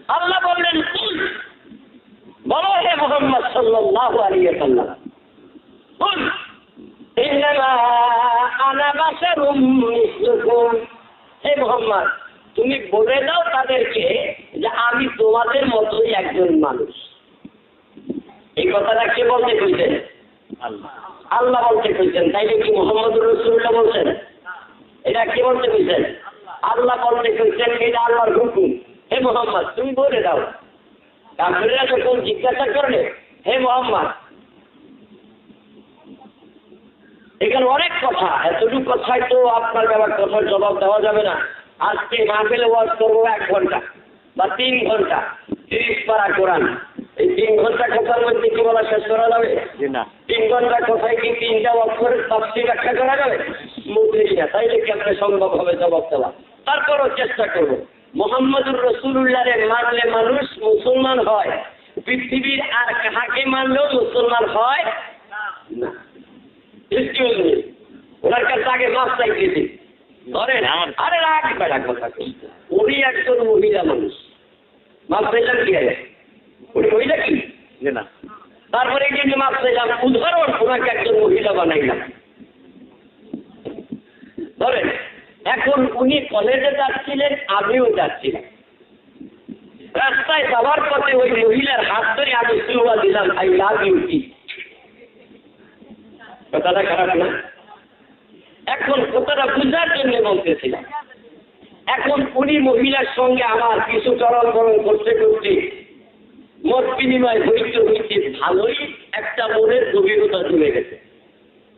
আল্লাহ বললেন বলো হে মুহাম্মদ সাল্লাল্লাহু আলাইহি ওয়াসাল্লাম, কুল ইন্নামা আনা বাশারুম মিসলুকুম, হে মুহাম্মদ তুমি বলে দাও তাদেরকে যে আমি তোমাদের মতোই একজন মানুষ। এই কথাটা কে বলতে কইছেন? আল্লাহ বলতে কইছেন। তাইলে কি মুহাম্মদুর রাসূলুল্লাহ বলছেন? এটা কে বলতে কইছেন? আল্লাহ বলতে কইছেন। এটা আল্লাহর হুকুম। হে মুহাম্মদ তুমি বলে দাও। কাফিররা যখন জিজ্ঞাসা করলে হে মুহাম্মদ, এখানে অনেক কথা, এতটুকু কথায় তো আপনার ব্যাপার কথার জবাব দেওয়া যাবে না। আজকে মাহফিলে ওয়াজ করবো 1 ঘন্টা বা 3 ঘন্টা, 30 পারা কোরআন। এই 3 ঘন্টা কথার মধ্যে কি বলা শেষ করা যাবে? 3 ঘন্টা কথায় কি 3টা অক্ষরের তাফসীর ব্যাখ্যা করা যাবে? মোটেই না। তাইলে কেমনে সম্ভব হবে জবাব দেওয়া? তারপরও চেষ্টা করব। মুহাম্মদুর রাসূলুল্লাহরে মানলে মানুষ মুসলমান হয়, পৃথিবীর আর কাহাকে মানলেও মুসলমান হয় না। এক্সকিউজ মি, ওনার কাছে আগে মাছ চাইতেছি। ধরেন আরে রাখ বেড়া কথা, উনি একজন মহিলা মানুষ, মাছ চাইলাম কি আরে উনি মহিলা কি না, তারপরে কিন্তু মাছ চাইলাম উদাহরণ ওনাকে একজন মহিলা বানাইলাম। ধরেন এখন উনি কলেজে যাচ্ছিলেন, আমিও যাচ্ছিলাম, রাস্তায় যাওয়ার পথে ওই মহিলার হাত ধরে আমি সুয়া দিলাম আই লাভ ইউ কি। কথাটা খারাপ না? এখন কথাটা বুঝার জন্য বলতেছিলাম। এখন উনি মহিলার সঙ্গে আমার কিছু চরণ বরণ করতে করতে মত বিনিময় হইতে হইতে ভালোই একটা মনের গভীরতা চলে গেছে।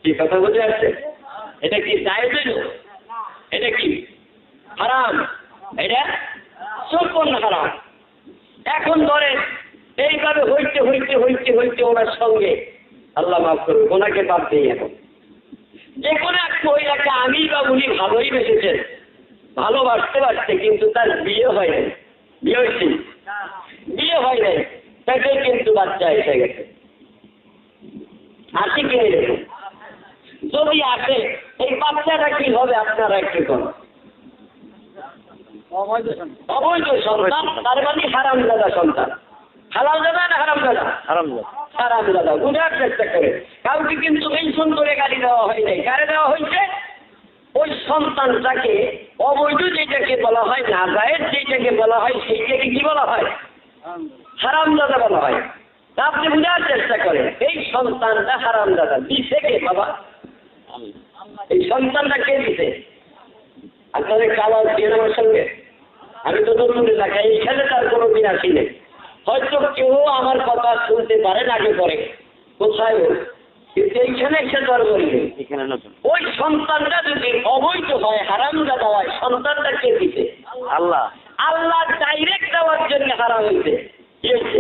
কি কথা বুঝে আসছে? এটা কি জায়েজ হইল? এটা কি হারাম? এটা সম্পূর্ণ হারাম। এখন ধরে এইভাবে হইতে হইতে হইতে হইতে ওনার সঙ্গে, আল্লাহ মাফ করুন, ওনাকে বাদ দিই, এখন যে কোনো এক মহিলাকে আমি বা উনি ভালোই বেসেছেন, ভালোবাসতে পারছে, কিন্তু তার বিয়ে হয় নাই। বিয়ে হয়েছে? বিয়ে হয় নাই, তাকে কিন্তু বাচ্চা এসে গেছে। আসি কিনে দেখুন, যদি আসে এই বাচ্চাটা কি হবে আপনারা একটু করেন? অবৈধ সন্তান, তার মানে হারাম দাদা সন্তান। হালাল দাদা না হারাম দাদা? হারাম দাদা। বুঝার চেষ্টা করে, কাউকে কিন্তু মেনশন করে গালি দেওয়া হয় নাই। কারে দেওয়া হয়েছে? ওই সন্তানটাকে অবৈধ যেটাকে বলা হয়, নাজায়েজ যেটাকে বলা হয়, সেইটাকে কি বলা হয়? হারাম দাদা বলা হয়। তা আপনি বুঝার চেষ্টা করেন, এই সন্তানটা হারাম দাদা দিছে কে বাবা? এই সন্তানটা কে দিছে? আপনাদের কালা দিয়ে আমার সঙ্গে আমি তো নতুন এলাকা, এইখানে তার কোনো দিন আসি নেই। হয়তো কেউ আমার কথা শুনতে পারেন আগে পরে, কোথায় হোক, কিন্তু এইখানে এসে তো আর বলবে। ওই সন্তানটা যদি অবৈধ হয়, হারামজাদা হয়, সন্তানটা কে দিতে? আল্লাহ। আল্লাহ ডাইরেক্ট দেওয়ার জন্য হারাম হইছে। কি হয়েছে?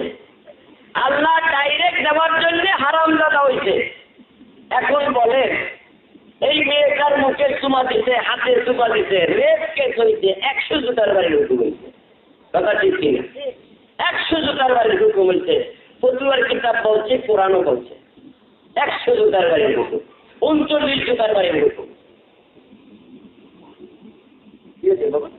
আল্লাহ ডাইরেক্ট দেওয়ার জন্য হারামজাদা হইছে। এখন বলে এই মেয়েটার মুখে চুমা দিতে, হাতে চুমা দিতে, রেপ কেস হয়েছে, 100 জুতার বাড়ির হুকুম হয়েছে। কথা ঠিক কিনা? 100 জুতার বাড়ির হুকুম হয়েছে। ফতুয়ার কিতাব বলছে, কোরআনও বলছে 100 জুতার বাড়ির হুকুম, 39 জুতার বাড়ির হুকুম। কি হয়েছে বাবা?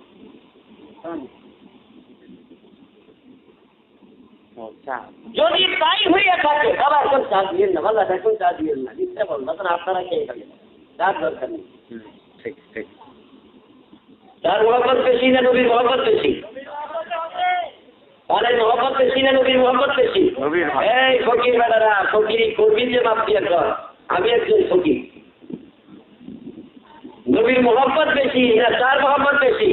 যদি তাই হইয়া থাকে, বাবা এখন চা দিয়েন না, ভালো এখন চা দিয়েন না, ইচ্ছা বল তখন আপনারা খেয়ে থাকেন, তার দরকার নেই। ঠিক ঠিক। তার মহব্বত বেশি না নবীর মহব্বত বেশি? তাহলে মহব্বত বেশি না নবীর মহব্বত বেশি? এই ফকির বেটারা, ফকির করবি যে মাপ দিয়ে কর, আমি একজন ফকির। নবীর মহব্বত বেশি না তার মহব্বত বেশি?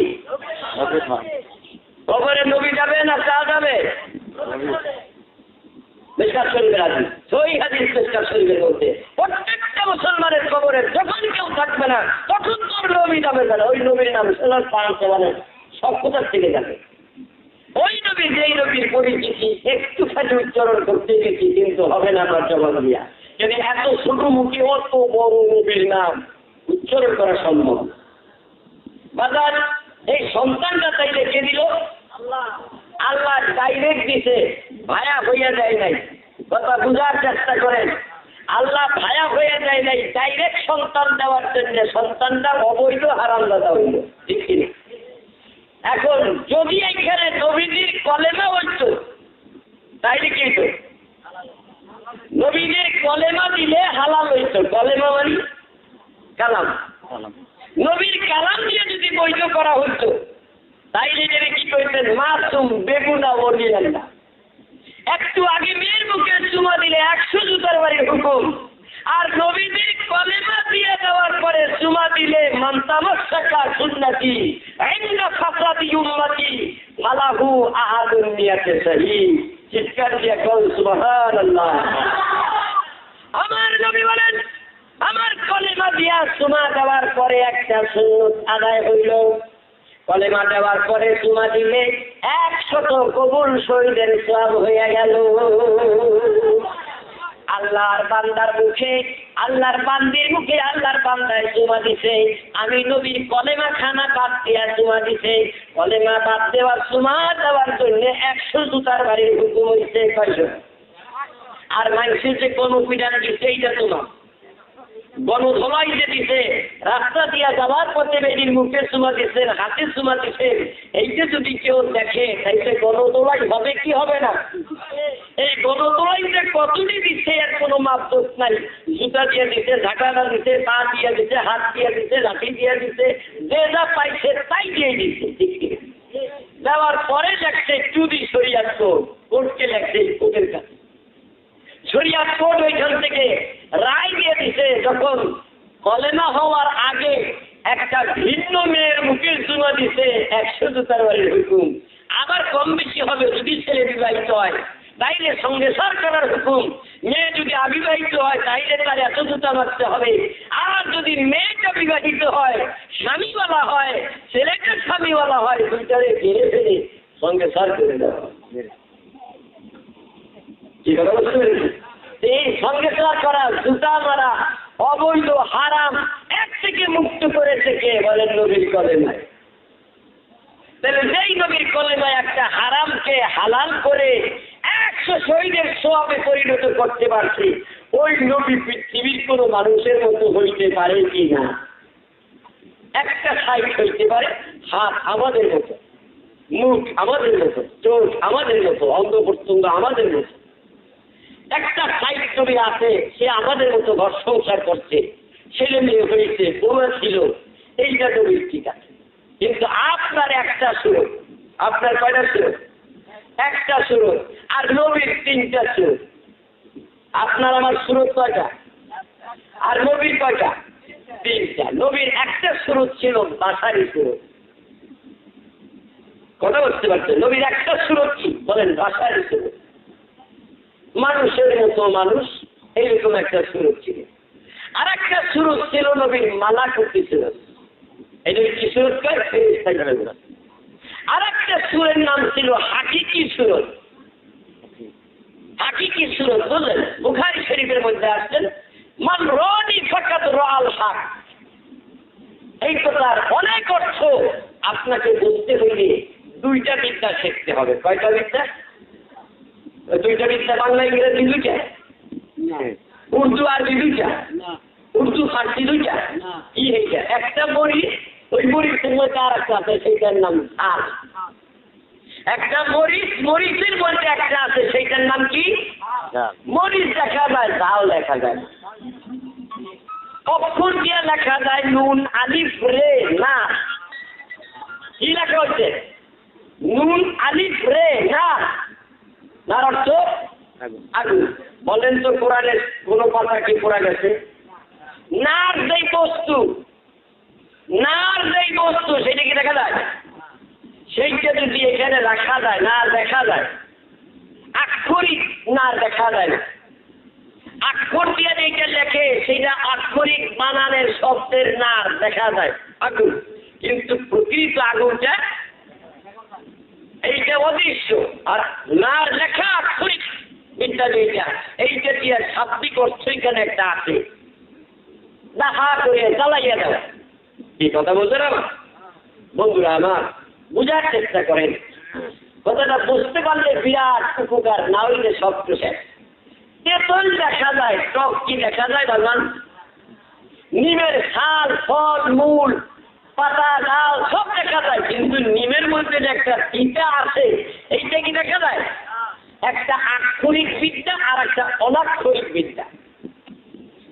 কবরে নবী যাবে না চা যাবে? মিশকাত শরীফের হাদিস, সহিহ হাদিস মিশকাত শরীফের মধ্যে প্রত্যেকটা মুসলমানের কবরে যখন কেউ থাকবে না তখন তোর নবী যাবে না। ওই নবীর নাম সাল্লাল্লাহু আলাইহি ওয়াসাল্লাম সব কোথা থেকে যাবে? ওই নবী যেই নবীর পরিচিতি একটুখানি উচ্চারণ করতে গেছি, কিন্তু হবে না আমার জবাব দিয়া। যদি এত ছোট মুখে অত বড় নবীর নাম উচ্চারণ করা সম্ভব। বাজার এই সন্তানটা চাইলে কে দিল? আল্লাহ। আল্লাহ ডাইরেক্ট দিছে, ভায়া হইয়া যায় নাই। কথা বুঝার চেষ্টা করেন, আল্লাহ ভায়া হইয়া যায় নাই, ডাইরেক্ট সন্তান দেওয়ার জন্য সন্তানটা অবৈধ হারামজাদা হইল। ঠিক কিনা? এখন যদি এইখানে নবীজির কলেমা হইতো তাইলে কি হইতো? নবীজির কলেমা দিলে হালাল হইতো। কলেমা মানে কালাম, নবীর কালাম দিয়ে যদি বৈধ করা হইতো তাইলে যদি কি করতেন? মাসুম বেগুনা বলিলেন না। একটু আগে মেয়ের মুখে চুমা দিলে 100 জুতার বাড়ির হুকুম, আর নবীজির কলেমা দিয়ে দেওয়ার পরে চুমা দিলে মান তামাসসাকা সুন্নতি ইনদা ফাসাদি উম্মতি ফালাহু আহাদুন নিয়াতে সহিহ। চিৎকার দিয়ে বল সুবহানাল্লাহ। আমার নবী বলেন, আমার কলেমা দিয়া চুমা দেওয়ার পরে একটা সুন্নত আদায় হইল। কলেমা দেওয়ার পরে চুমা দিলে 100 কবুল শহীদের সওয়াব হয়ে গেল। আল্লাহর বান্দার মুখে, আল্লাহর বান্দির মুখে আল্লাহর বান্দায় চুমা দিছে। আমি নবীর কলেমা খানা বাদ দিয়া চুমা দিছে। কলেমা বাদ দেওয়ার চুমা দেওয়ার জন্য 100 জুতার বাড়ির হুকুম হইছে কয়জন? আর মানুষের যে গণপিটান দিচ্ছে এইটা চুমা, গণধোলাই যে দিছে, রাস্তা দিয়া যাওয়ার পথে বেডির মুখে চুমা দিচ্ছেন, হাতে চুমা দিচ্ছেন, এইটা যদি কেউ দেখে তাইলে গণধোলাই হবে কি হবে না? এই গণধোলাই যে কতটি দিচ্ছে এর কোনো মাপদোষ নাই। জুতা দিয়ে দিচ্ছে, ঝাঁকানা দিচ্ছে, পা দিয়ে দিচ্ছে, হাত দিয়ে দিচ্ছে, লাঠি দিয়ে দিচ্ছে, যে যা পাইছে তাই দিয়ে দিচ্ছে। দেওয়ার পরে লেখছে চুরি শরিয়াত কোড, কোর্টকে লেখছে কোর্টের কাছে। শরিয়াত কোড ওইখান থেকে রায় দিয়ে দিছে, যখন কলেমা হওয়ার আগে একটা ভিন্ন মেয়ের মুখের চুমা দিছে 100 জুতার বাড়ির হুকুম। আবার কম বেশি হবে যদি ছেলে বিবাহিত হয় তাইলে সঙ্গে সরকারের হুকুম। মেয়ে যদি অবিবাহিত হয় তাইলে তার 100 জুতা মারতে হবে। আর যদি মেয়েটা বিবাহিত হয়, স্বামীওয়ালা হয়, ছেলেটা স্বামীওয়ালা হয়, দুইটারে ঘিরে ফেলে সঙ্গে সর করে দেওয়া। এই সঙ্গে করা, জুতা মারা অবৈধ হারাম, এক থেকে মুক্ত করেছে কে? বলেন নবীর কলেমায়। তাহলে যেই নবীর কলেমায় একটা হারামকে হালাল করে 100 শহীদের সওয়াবে পরিণত করতে পারছি, ওই নবী পৃথিবীর কোন মানুষের মতো হইতে পারে কি না? একটা সাইড হইতে পারে, হাত আমাদের মতো, মুখ আমাদের মতো, চোখ আমাদের মতো, অঙ্গ প্রত্যঙ্গ আমাদের মতো। একটা সাইড ছবি আছে, সে আমাদের মতো ঘর সংসার করছে, ছেলে মেয়ে হয়েছে, বউয়া ছিল, এইটা নবীর ঠিক আছে। কিন্তু আপনার একটা সুরত, আপনার কয়টা সুরত? একটা সুরত, আর নবীর 3টা সুরত। আপনার আমার সুরত কয়টা? আর নবীর কয়টা? 3টা। নবীর একটা সুরত ছিল বাসারি সুরত। কথা বুঝতে পারছেন? নবীর একটা সুরত কি বলেন? বাসারি সুরত। মানুষের মতো মানুষ, এইরকম একটা সুরত ছিল। আর একটা সুরত ছিল নবীর মালাকুতি সুরত। এটা কি সুরত? আর একটা সুরের নাম ছিল হাকিকি সুরত। হাকিকি সুরত বললেন, বুখারী শরীফের মধ্যে আসছেন, মান রনি ফাকাত রাল হক। এই কথার অনেক অর্থ। আপনাকে বুঝতে হইলে 2টা বিদ্যা শিখতে হবে। কয়টা বিদ্যা? 2টা বিদ্যা, বাংলা ইংরেজি 2টা, উর্দু আরবি 2টা, উর্দু ফার্সি 2টা। কি এইটা? একটা বড়ি, ওই বড়ির মধ্যে আর একটা আছে, সেইটার নাম ঝাল। একটা মরিচ, মরিচের মধ্যে একটা আছে, সেইটার নাম কি? মরিচ দেখা যায়, ঝাল দেখা যায়। অক্ষর দিয়ে লেখা যায় নুন আলিফ রে না। কি লেখা হচ্ছে? নুন আলিফ রে না। তার অর্থ আগুন। বলেন তো কোরআনের কোন কথা কি পড়া গেছে? নার যেই বস্তু, নার যেই বস্তু সেটা কি দেখা যায়? সেইটা যদি এখানে রাখা যায়, না দেখা যায়। আক্ষরিক না দেখা যায় না। আক্ষর দিয়ে এইটা লেখে, সেটা আক্ষরিক বানানের শব্দের নার দেখা যায় আগুন, কিন্তু প্রকৃত আগুনটা এইটা অদৃশ্য। আর নার লেখা আক্ষরিক বিদ্যা যেটা, এইটা দিয়ে শাব্দিক অর্থ এখানে একটা আছে, দেখা করে জ্বালাইয়া দেওয়া। এই কথা বলছেন আমার বন্ধুরা, আমার বুঝার চেষ্টা করেন। কথাটা বুঝতে পারলে বিরাট উপকার, না হইলে সব শেষ। তেঁতুল দেখা যায়, টক কি দেখা যায় ভগবান? নিমের ছাল, ফল, মূল পাতা ডাল সব দেখা যায়, কিন্তু নিমের মধ্যে যে একটা তিতা আছে এইটা কি দেখা যায়? একটা আক্ষরিক বিদ্যা আর একটা অনাক্ষরিক বিদ্যা।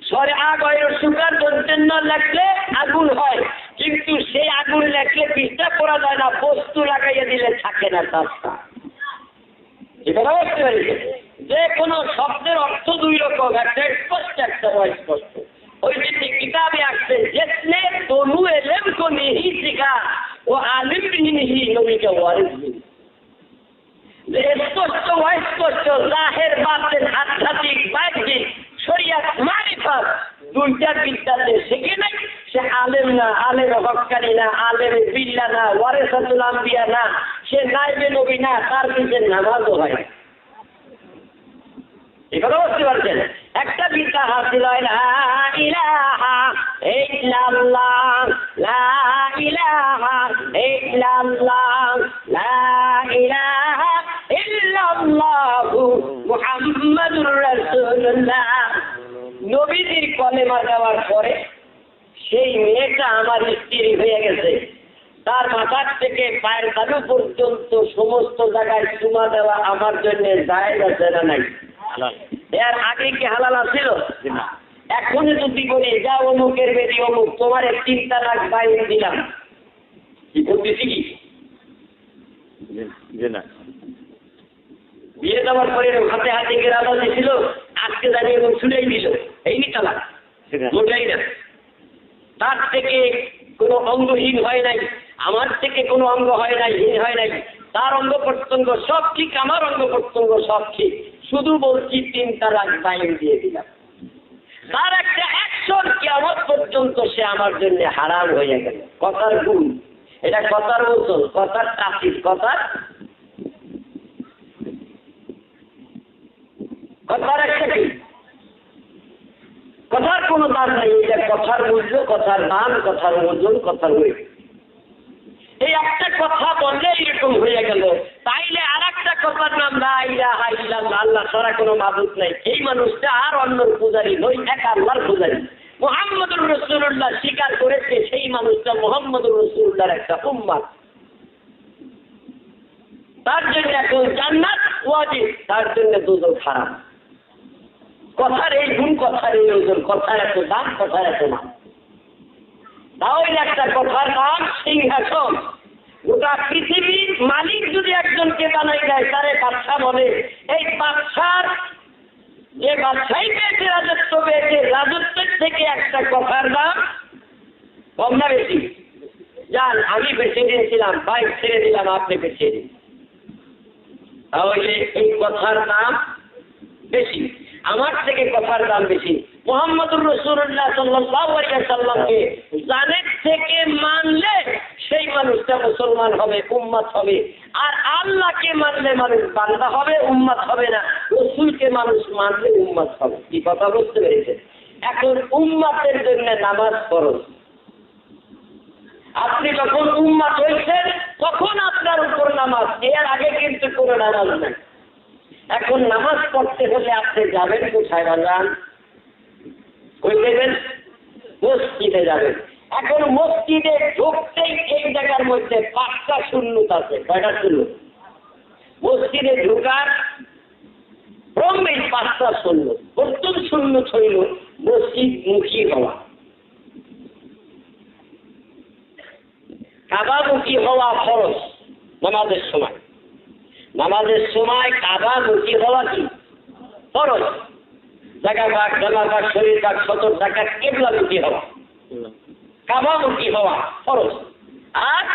স্বরে আগয়ের সুগার দন্তেন্ন লেখলে আগুন হয়, কিন্তু সেই আগুন লেখলে পৃষ্ঠা করা যায় না, বস্তু লাগাইয়া দিলে থাকে না তারটা। এটা বুঝতে পেরেছে? যে কোনো শব্দের অর্থ দুই রকম, একটা স্পষ্ট একটা অস্পষ্ট। ওই যে কিতাবে আসছে যেসনে তনু এলেম কো নিহি শিখা ও আলিম বিহীনহি নবীকে ওয়ারিস বিহীন। স্পষ্ট অস্পষ্ট, জাহের বাতেন, আধ্যাত্মিক বাহ্যিক, শরিয়াত মারিফাত, দুইটা বিদ্যাতে শিখে নাই, সে আলেম না, আলেম হক্কানি না, আলেম বিল্লাহ না, ওয়ারিসাতুল আম্বিয়া না, সে নাইবে নবী না, তার নিজের নামাজও হয় না। এগুলো বুঝতে পারছেন? একটা বিদ্যা হাসিল হয় লা ইলাহা ইল্লাল্লাহ, লা ইলাহা ইল্লাল্লাহ, লা ইলাহা ইল্লাল্লাহু মুহাম্মাদুর রাসূলুল্লাহ। নবীজির কলেমা দেওয়ার পরে সেই মেয়েটা আমার স্ত্রী হয়ে গেছে, তার মাথার থেকে পায়ের তালু পর্যন্ত সমস্ত জায়গায় চুমা দেওয়া আমার জন্য জায়েজ আছে না নাই? এর আগে কি হালাল ছিল? এখন যদি বলি যা অমুকের বেদি অমুক, তোমার 3 তালাক বাইরে দিলাম, কি বলতেছি কি? বিয়ে দেওয়ার পরে হাতে হাতে গেরাবা দিয়েছিল, আজকে দাঁড়িয়ে এবং ছুটাই দিল, এই নি তালাক, ওটাই না। তার থেকে কোনো অঙ্গহীন হয় নাই, আমার থেকে কোনো অঙ্গ হয় নাই, হীন হয় নাই, তার অঙ্গ প্রত্যঙ্গ সব ঠিক, আমার অঙ্গ প্রত্যঙ্গ সব ঠিক, শুধু বলছি 3 তালাক বাইরে দিয়ে দিলাম। তার একটা অ্যাকশন কিয়ামত পর্যন্ত সে আমার জন্য হারাম হয়ে গেল। কথার গুণ, এটা কথার ওজন, কথার তাসির, কথার একটা কি, কথার কোনো দাম নেই। এটা কথার মূল্য, কথার দাম, কথার ওজন, কথার ওয়েট। এই একটা কথা বললে এরকম হয়ে গেল, তাইলে আর একটা কথার নাম লা ইলাহা ইল্লাল্লাহ, আল্লাহ ছাড়া কোনো মাবুদ নাই। এই মানুষটা আর অন্যর পূজারী নয়, এক আল্লাহর পূজারী। মুহাম্মদুর রাসূলুল্লাহ স্বীকার করেছে, সেই মানুষটা মুহাম্মদুর রাসূলুল্লাহর একটা উম্মত। তার জন্য এখন জান্নাত ওয়াজিব, তার জন্য দুজক হারাম। কথার এই গুণ, কথার এই ওজন, কথার এত দাম, কথার এত নাম। তাহলে একটা কথার নাম সিংহাসন। গোটা পৃথিবীর মালিক যদি একজনকে বানাই দেয়, তারে বাদশা বলে। এই বাদশার যে বাদশাই পেয়েছে, রাজত্ব পেয়েছে, রাজত্বের থেকে একটা কথার দাম কম না বেশি? যান, আমি প্রেসিডেন্ট ছিলাম, বাইক ছেড়ে দিলাম, আপনি প্রেসিডেন্ট, তাহলে এই কথার দাম বেশি, আমার থেকে কথার দাম বেশি। মুহাম্মদুর রাসূলুল্লাহ সাল্লাল্লাহু আলাইহি ওয়াসাল্লামকে জানের থেকে মানলে সেই মানুষটা মুসলমান হবে, উম্মত হবে। আর আল্লাহকে মানলে মানুষ বান্দা হবে, উম্মত হবে না। রাসূলকে মানুষ মানলে উম্মত হবে। কি কথা বুঝতে পেরেছেন? এখন উম্মতের জন্য নামাজ ফরজ। আপনি যখন উম্মত হয়েছেন তখন আপনার উপর নামাজ, এর আগে কিন্তু কোনো নামাজ নেই। এখন নামাজ পড়তে হলে আপনি যাবেন কোথায় বাজান? কই দেবেন? মসজিদে যাবেন। এখন মসজিদে ঢুকতেই এই জায়গার মধ্যে 5টা সুন্নত আছে। কয়টা সুন্নত? মসজিদে ঢুকার প্রথমেই 5টা সুন্নত। প্রথম সুন্নত হইল মসজিদ মুখী হওয়া। কাবামুখী হওয়া ফরজ নামাজের সময়। নামাজের সময় কাবামুখী হওয়া কি ফরজ? জায়গা ভাগ, জামা ভাগ, শরীর ভাগ, সতর থাকা, কিবলামুখী হওয়া, কাবামুখী হওয়া ফরজ। আর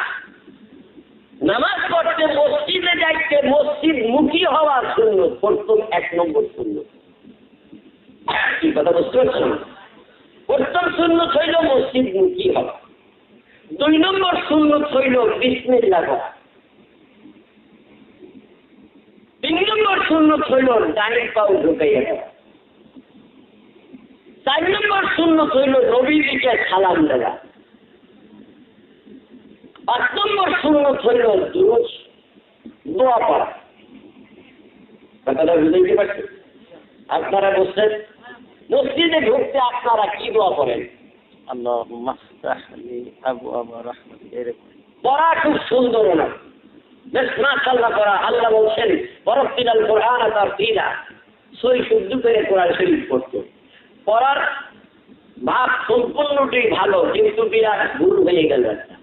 নামাজ পড়তে মসজিদে যাইতে মসজিদ মুখী হওয়া সুন্নত, প্রথম 1 নম্বর সুন্নত। কি কথা বুঝতে পারছেন? প্রথম সুন্নত হইল মসজিদ মুখী হওয়া। 2 নম্বর সুন্নত হইল বিসমিল্লাহ পড়া। 3 নম্বর সুন্নত হইল ডাইন পাও ঢুকাইয়া দেওয়া। 4 নম্বর সুন্নত হইল নবীজিকে সালাম দেওয়া। 5 নম্বর সুন্নত হইল দোয়া পড়া। কথাটা বুঝতে পারছেন? আপনারা বলছেন মসজিদে ঢুকতে আপনারা কি দোয়া করেন? আল্লাহুম্মা ইফতাহ লি আবওয়াব রাহমাতিক। পড়া খুব সুন্দর না, বেশ মাশাআল্লাহ পড়া। আল্লাহ বলছেন ওয়ারাতিলাল কুরআন তারতিলা, সই শুদ্ধ করে কোরআন শরীফ পড়তে। পড়ার ভাব সম্পূর্ণটাই ভালো, কিন্তু বিরাট ভুল হয়ে গেল একটা।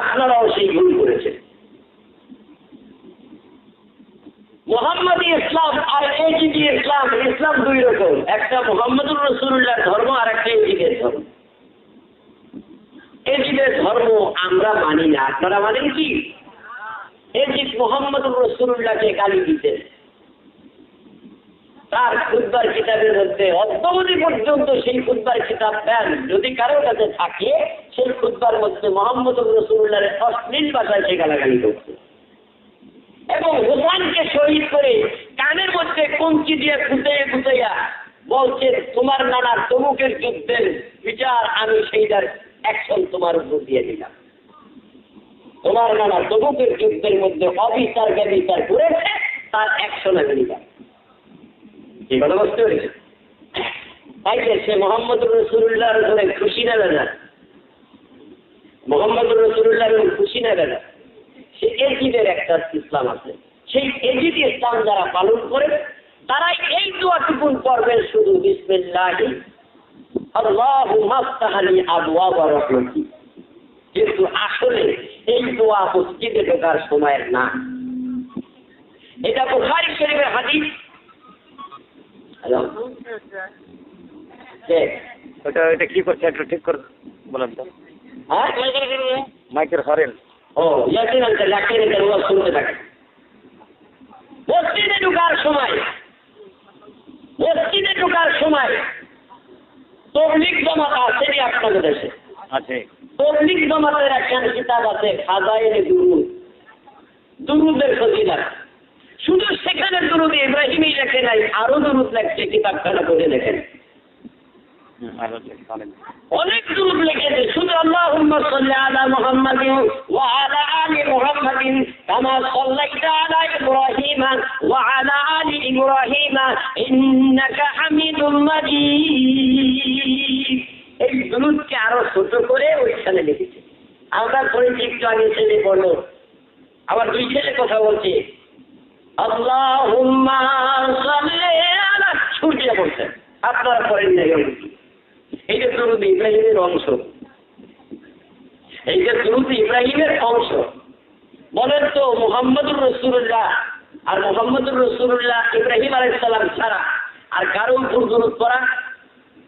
আপনারাও সেই ভুল করেছেন। মোহাম্মদী ইসলাম আর এজিদি ইসলাম, ইসলাম দুই রকম, একটা মুহাম্মদুর রাসূলুল্লাহর ধর্ম আর একটা এজিদের ধর্ম। এজিদের ধর্ম আমরা মানি না, আপনারা মানেন কি? এজিদ মুহাম্মদুর রাসূলুল্লাহকে গালি দিতেন। তার খুতবার কিতাবের মধ্যে অদ্যাবধি পর্যন্ত সেই খুতবার কিতাব দেন, যদি কারোর কাছে থাকে সেই খুতবার মধ্যে মুহাম্মদুর রাসূলুল্লাহর অশ্লীল ভাষায় সে গালাগালি করছে এবং হুসাইনকে শহীদ করে কানের মধ্যে কঞ্চি দিয়ে খুঁটাইয়া বলছে তোমার নানা তমুকের যুদ্ধের বিচার আমি সেইটার অ্যাকশন তোমার উপর দিয়ে দিলাম। তোমার নানা তমুকের যুদ্ধের মধ্যে অবিচার ব্যবিচার করেছে, তার অ্যাকশন আমি নিলাম। কি কথা বুঝতে পেরেছে? তাই সে মোহাম্মদুর রাসূলুল্লাহর উপরে খুশি নেবে না, মোহাম্মদুর রাসূলুল্লাহর খুশি নেবে না। সে এজিদের একটা ইসলাম আছে, সেই এজিদি ইসলাম যারা পালন করে তারাই এই দোয়াটুকু করবেন, শুধু বিসমিল্লাহি আল্লাহুম্মা ইফতাহ লি আবওয়াব রাহমাতিক। কিন্তু আসলে এই দোয়া মসজিদে ঢোকার সময়ের না। এটা বুখারী শরীফের হাদিস। এটা কি করছে একটু ঠিক করে বলেন তো। হ্যাঁ, মাইকের হরেন। ও ইয়াসিন আঙ্কেল লাকির এর ওয়াজ শুনতে থাকে। মসজিদে ঢোকার সময় তবলিগ জামাত আছে নি আপনাদের দেশে? আছে। তবলিগ জামাতের একখান কিতাব আছে ফাযাইলে দুরুদ, দুরুদের ফজিলত। শুধু সেখানে দুরুদ ইব্রাহিমই লেখে নাই, আরো দুরুদ লেখছে, কিতাবখানা করে লেখেন। অনেক দুরুদ লিখেছে, শুধু আল্লাহুম্মা সাল্লি আলা মুহাম্মাদিন ওয়া আলা আলি মুহাম্মাদিন কামা সাল্লাইতা আলা ইব্রাহিম ওয়া আলা আলি ইব্রাহিম ইন্নাকা হামিদুম মাজিদ। এই দুরুদকে আরো ছোট করে ওইখানে লিখেছে। আমরা পড়েছি একটু আগে, ছেলে পড়লো, আবার দুই ছেলে কথা বলছে আল্লাহুম্মা সাল্লি আলা, সূর্য বলছেন, আপনারা পড়েন না। এই যে দুরূদ ইব্রাহিমের অংশ, এই যে দুরূদ ইব্রাহিমের অংশ। বলেন তো মুহাম্মদুর রাসূলুল্লাহ আর মুহাম্মদুর রাসূলুল্লাহ ইব্রাহিম আলাইহিস সালাম ছাড়া আর কারো উপর দুরূদ পড়া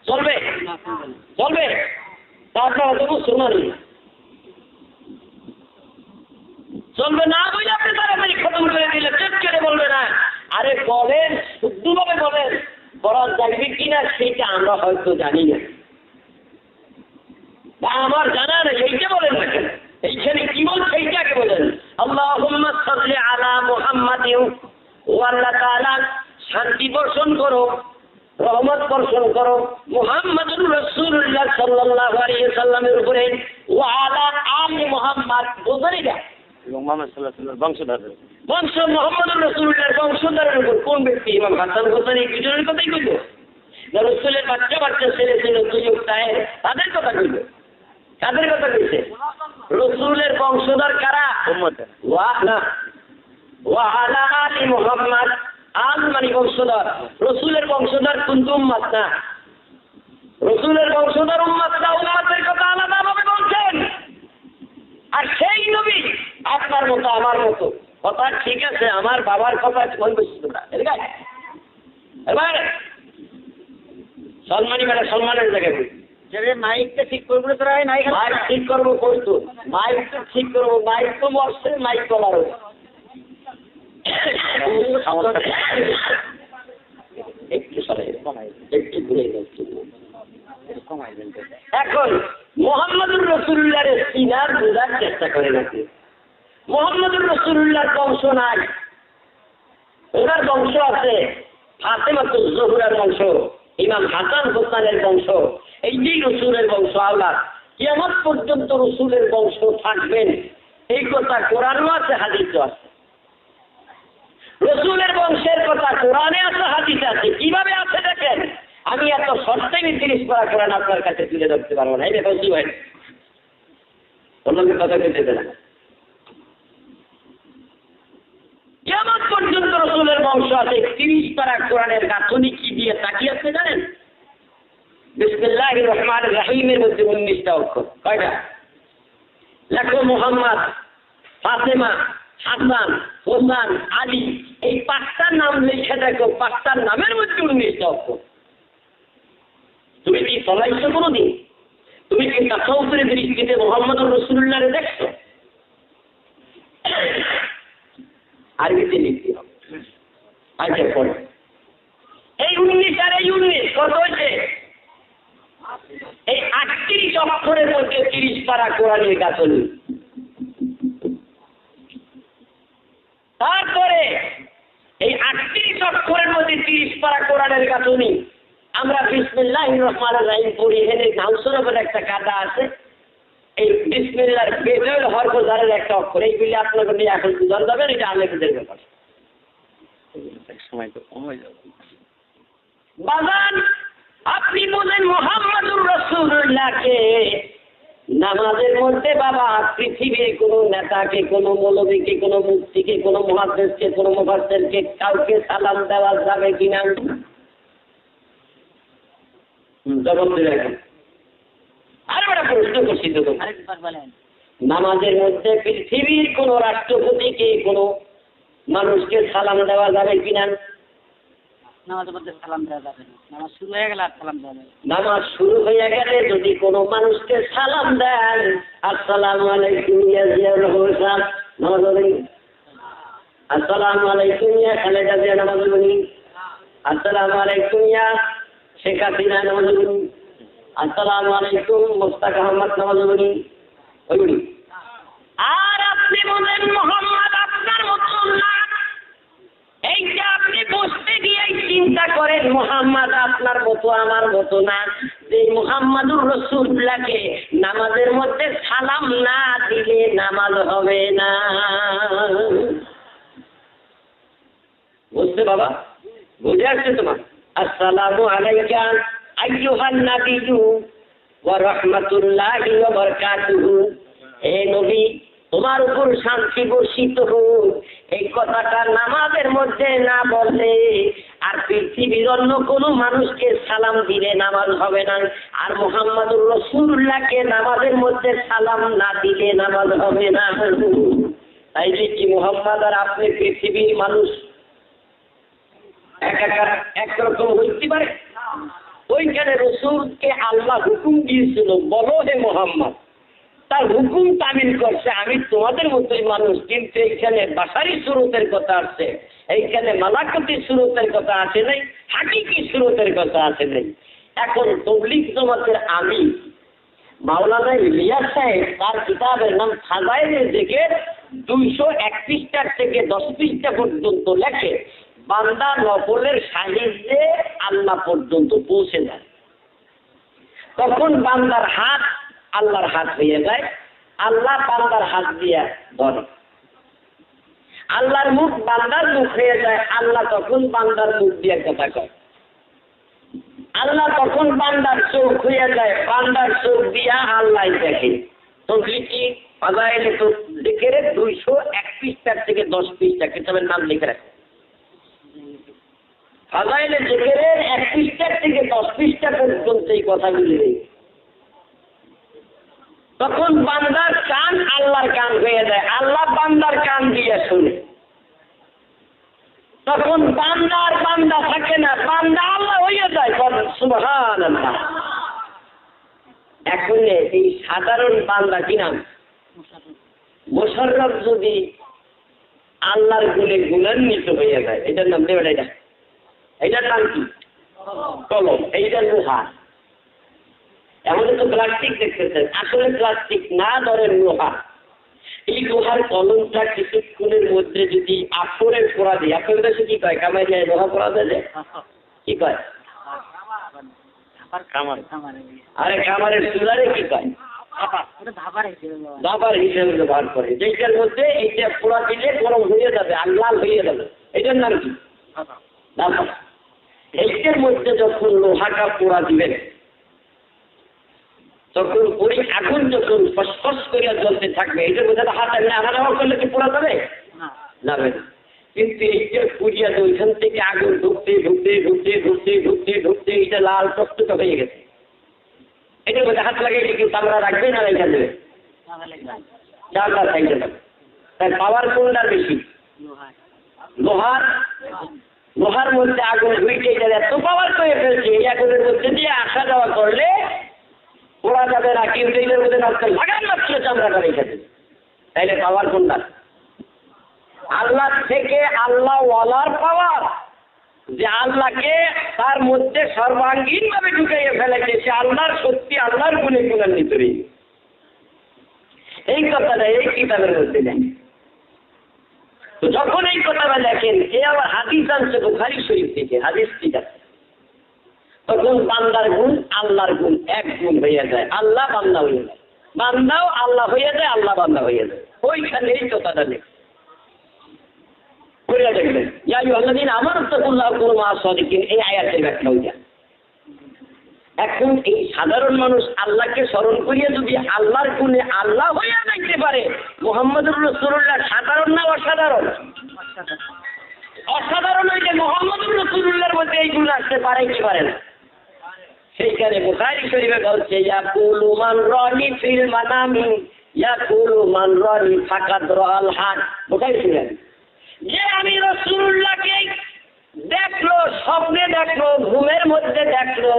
চলবে? চলবে? তা আপনারা তো মুসলমান, চলবে না বলে আপনি তাড়াতাড়ি খতম করে দিলে চেক করে বলবে না। আরে বলেন, শুদ্ধভাবে বলেন, বলা যাবে কিনা সেইটা আমরা হয়তো জানি না, বা আমার জানা নেই, এইটা বলেন না কেন? এইখানে কি বলছে এইটাকে বলেন। আল্লাহুম্মা সাল্লি আলা মুহাম্মাদিন, ও আল্লাহ তাআলা শান্তি বর্ষণ করো, রহমত বর্ষণ করো মুহাম্মদুর রাসূলুল্লাহ সাল্লাল্লাহু আলাইহি সাল্লামের উপরে, ওয়া আলা আলি মুহাম্মাদ, বুঝলেন না? এবং মুহাম্মদ সাল্লাল্লাহু আলাইহি ওয়াসাল্লাম বংশধর, বংশ মুহাম্মদুর রাসূলুল্লাহর বংশধরের উপর। কোন ব্যক্তি? ইমাম হাসান হোসেন, এই দুজনের কথাই কইল। রাসূলের বাচ্চা বাচ্চা ছেলে ছিল দুইজন, তাদের কথা কইল। কাদের কথা কইছে? রাসূলের বংশধর কারা? উম্মত। ওয়া আলা আলি মুহাম্মাদ, আল মানে বংশধর, রাসূলের বংশধর কিন্তু উম্মত না। রাসূলের বংশধর উম্মত না, উম্মতের কথা আলাদাভাবে বলছেন। আর সেই নবী আপনার মতো আমার মতো, কথা ঠিক আছে, আমার বাবার কথা কোন বুঝতো না, এবার সম্মানী বেলা সম্মানের জায়গায় মাইকটা ঠিক করবো তোরা, মাইক ঠিক করবো, করতো মাইক তো ঠিক করবো, মাইক তো মরছে, মাইক তোলার এখন মুহাম্মদুর রাসূলুল্লাহর সিনার বোঝার চেষ্টা করে নাকি? মুহাম্মদুর রাসূলুল্লাহর বংশ নাই, ওনার বংশ আছে ফাতেমাতুজ জোহরার বংশ, ইমাম হাসান হোসেনের বংশ, এই যে রাসূলের বংশ আওলাদ, কিয়ামত পর্যন্ত রাসূলের বংশ থাকবেন, এই কথা কোরআনও আছে, হাদিসও আছে। রাসূলের বংশের কথা কোরআনে আছে, হাদিসে আছে। কিভাবে আছে দেখেন, আমি এত সস্তায় 30 পারা কোরআন আপনার কাছে তুলে ধরতে পারবো না। এই ব্যাপার কি হয় অন্যকে কথা বলতে দেন না। কিয়ামত পর্যন্ত রাসূলের বংশ আছে 30 পারা কোরআনের গাঁথনি কি দিয়ে তাকিয়ে আছে জানেন? বিসমিল্লাহির রহমানির রহিমের মধ্যে 19টা অক্ষর। কয়টা? লেখো মুহাম্মদ, ফাতেমা, হাসান, হোসেন, আলী, এই 5টার নাম লিখে দেখো, 5টার নামের মধ্যে 19টা অক্ষর। তুমি কি ফলাইছো কোনোদিন? তুমি কি তাসাউফের দৃষ্টিতে মুহাম্মদুর রাসূলুল্লাহরে দেখছো? আরবিতে লিখতে হবে। আচ্ছা পড়ো। এই 19 আর এই 19 কত হয়েছে? এই 38 অক্ষরের মধ্যে 30 পারা কোরআনের গাঁথনি। তারপরে এই 38 অক্ষরের মধ্যে 30 পারা কোরআনের গাঁথনি। আমরা বিসমিল্লাহির রহমানির রহিম পড়ি, এখানে নাউসুর বলে একটা কাদা আছে। এই বিসমিল্লাহর বেজল হরফ জারের একটা অক্ষর, এইগুলি আপনাকে নিয়ে এখন বুঝান যাবেন, এটা আলেমদের ব্যাপার। সময় তো কম হয়ে যাবে। বাজান আপনি বলেন মুহাম্মদুর রাসূলুল্লাহকে নামাজের মধ্যে বাবা পৃথিবীর কোনো নেতাকে, কোনো মৌলবীকে, কোনো মুফতিকে, কোনো মুহাদ্দিসকে, কোনো মুফাসসিরকে কাউকে সালাম দেওয়া যাবে কিনা? জবাব দিলেন। আর একটা প্রশ্ন করছি তো, নামাজের মধ্যে পৃথিবীর কোন রাষ্ট্রপতিকে, কোন মানুষকে সালাম দেওয়া যাবে কিনা? নামাজের মধ্যে সালাম দেওয়া যাবে না। নামাজ শুরু হয়ে গেলে আর সালাম দেওয়া যাবে না। নামাজ শুরু হয়ে গেলে যদি কোনো মানুষকে সালাম দেন, আসসালামু আলাইকুম ইয়া জিয়াউল হোসেন, নামাজ হবে? আসসালামু আলাইকুম ইয়া খালেদা জিয়া, নামাজ হবে? আসসালামু আলাইকুম ইয়া শেখ হাসিনা, নামাজ হবে? আসসালামু আলাইকুম মুস্তাক আহমদ, নামাজ হবে? ওইগুলি। আর আপনি বলেন মুহাম্মদ আপনার মতো না, এইটা আপনি বসতে গিয়ে চিন্তা করেন মুহাম্মদ আপনার মতো আমার মতো না। এই মুহাম্মদুর রাসূলুল্লাহকে নামাজের মধ্যে সালাম না দিলে নামাজ হবে না। বুঝতে বাবা? বুঝে আসছে তোমার? আসসালামু আলাইকা আইয়ুহান নাবিয়্যু ওয়া রাহমাতুল্লাহি ওয়া বারাকাতুহু। হে নবী, তোমার উপর শান্তি বর্ষিত হোক, এই কথাটা নামাজের মধ্যে না বললে আর পৃথিবীর অন্য কোনো মানুষকে সালাম দিলে নামাজ হবে না। আর মুহাম্মদুর রাসূলুল্লাহকে নামাজের মধ্যে সালাম না দিলে নামাজ হবে না। তাই যে কি মুহাম্মদ আর আপনি পৃথিবীর মানুষ একরকম হইতে পারে? ওইখানে রাসূলকে আল্লাহ হুকুম দিয়েছিল, বলো হে মুহাম্মদ, তার হুকুম তামিল করছে, আমি তোমাদের মতোই মানুষ, কিন্তু এইখানে বাশারি সুরতের কথা আছে, এইখানে মালাকতি সুরতের কথা আছে নাই, হাকিকি সুরতের কথা আছে নাই। এখন তবলিগ জামাতের আমি মাওলানা ইলিয়াস সাহেব, তার কিতাবের নাম ফাজাইলে জিকির, 231 থেকে 10 পৃষ্ঠা পর্যন্ত লেখে বান্দা নফলের সাহিত্যে আল্লাহ পর্যন্ত পৌঁছে যায়। তখন বান্দার হাত আল্লাহর হাত হয়ে যায়, আল্লাহ বান্দার হাত দিয়ে ধরে। আল্লাহর মুখ বান্দার মুখ হয়ে যায়, আল্লাহ তখন বান্দার মুখ দিয়ে কথা কয়। আল্লাহ তখন বান্দার চোখ হয়ে যায়, বান্দার চোখ দিয়া আল্লাহ দেখে। তবলিগ কি ফাজাইলে জিকির 231 থেকে 10 পৃষ্ঠা, কিতাবের নাম লিখে রাখে। ফাজাইলে জিকিরের 1 পৃষ্ঠা থেকে 10 পৃষ্ঠা পর্যন্ত এই কথাগুলি নেই। তখন বান্দার কান আল্লাহর কান হয়ে যায়, আল্লাহ বান্দার কান দিয়ে শুনে। তখন বান্দার বান্দা থাকে না, বান্দা আল্লাহ হয়ে যায়। সুবহানাল্লাহ। এখন এই সাধারণ বান্দা কি নাম? মোশাররফ যদি আল্লাহর গুণে গুণান্বিত হয়ে যায়, এটার নাম দেবেন, এটার নাম কি? কলম। এইটা লোহা। আমাদের তো প্লাস্টিক দেখতেছেন, আসলে প্লাস্টিক না, ধরেন লোহা। এই লোহার কলমটা কিছুক্ষণের মধ্যে যদি আফরের পোড়া দিই, আপনাদের দেশে কি কয়? কামাই যায় লোহা পোড়া দেয়, কি কয়? আরে কামারের চুলারে কি কয়? দাবার হিসেবে ব্যবহার করে, যেটার মধ্যে এইটা পোড়া দিলে গরম হয়ে যাবে আর লাল হয়ে যাবে, এটার নাম কি? দাবার। এইটার মধ্যে যখন লোহাটা পোড়া দিবেন, তখন ওই আগুন যখন ফসফস করিয়া জ্বলতে থাকবে, এটার মধ্যে হাত আনা করলে কি পোড়া যাবে? যাবে না। কিন্তু এইটা পুড়িয়া ওইখান থেকে আগুন ঢুকতে ঢুকতে ঢুকতে ঢুকতে ঢুকতে ঢুকতে এটা লাল টকটক হয়ে গেছে। এটার মধ্যে হাত লাগে এটা কি চামড়া রাখবে না রেখা দেবে? চামড়া থাকবে না। তাই পাওয়ার কোনটা বেশি? লোহার। লোহার মধ্যে আগুন ঢুকে গেলে এত পাওয়ার করে ফেলছে, এই আগুনের মধ্যে দিয়ে আসা যাওয়া করলে পোড়া যাবে না, কিন্তু এটার মধ্যে লাগান মাত্র চামড়াটা রেখে দেবে। তাইলে পাওয়ার কোনটা? আল্লাহ থেকে আল্লাহ ওয়ালার পাওয়ার, যে আল্লাহকে তার মধ্যে সর্বাঙ্গীন ভাবে ঢুকাইয়ে ফেলেছে, সে আল্লাহর সত্যি আল্লাহর গুণে গুণান্বিত। এই কথাটা এই কিতাবের মধ্যে নেই। তো যখন এই কথাটা দেখেন, এ আবার হাদিস আনছে বুখারী শরীফ থেকে, হাদিস ঠিক আছে, তখন বান্দার গুণ আল্লাহর গুণ এক গুণ হইয়া যায়, আল্লাহ বান্দা হইয়া যায়, বান্দাও আল্লাহ হইয়া যায়, আল্লাহ বান্দা হইয়া যায়। ওইখানে এই কথাটা নেই। দেখবেন এই আয়াতের ব্যাখ্যা হয়ে যায়। এখন এই সাধারণ মানুষ আল্লাহকে স্মরণ করিয়া যদি আল্লাহর গুণে আল্লাহ হইয়া যাইতে পারে, মুহাম্মদুর রাসূলুল্লাহ সাধারণ না অসাধারণ? অসাধারণ হইলে মুহাম্মদুর রাসূলুল্লাহর মধ্যে এই গুণ আসতে পারে কি পারে না? সেইখানে বুখারী শরীফে বলছে, ইয়াকুলু মান রানি ফিল মানামি ইয়াকুলু মান রানি ফাকাদ রাল হক। বুখারী শরীফে যে আমি রাসূলুল্লাহকে দেখলো, স্বপ্নে দেখলো, ঘুমের মধ্যে দেখলো,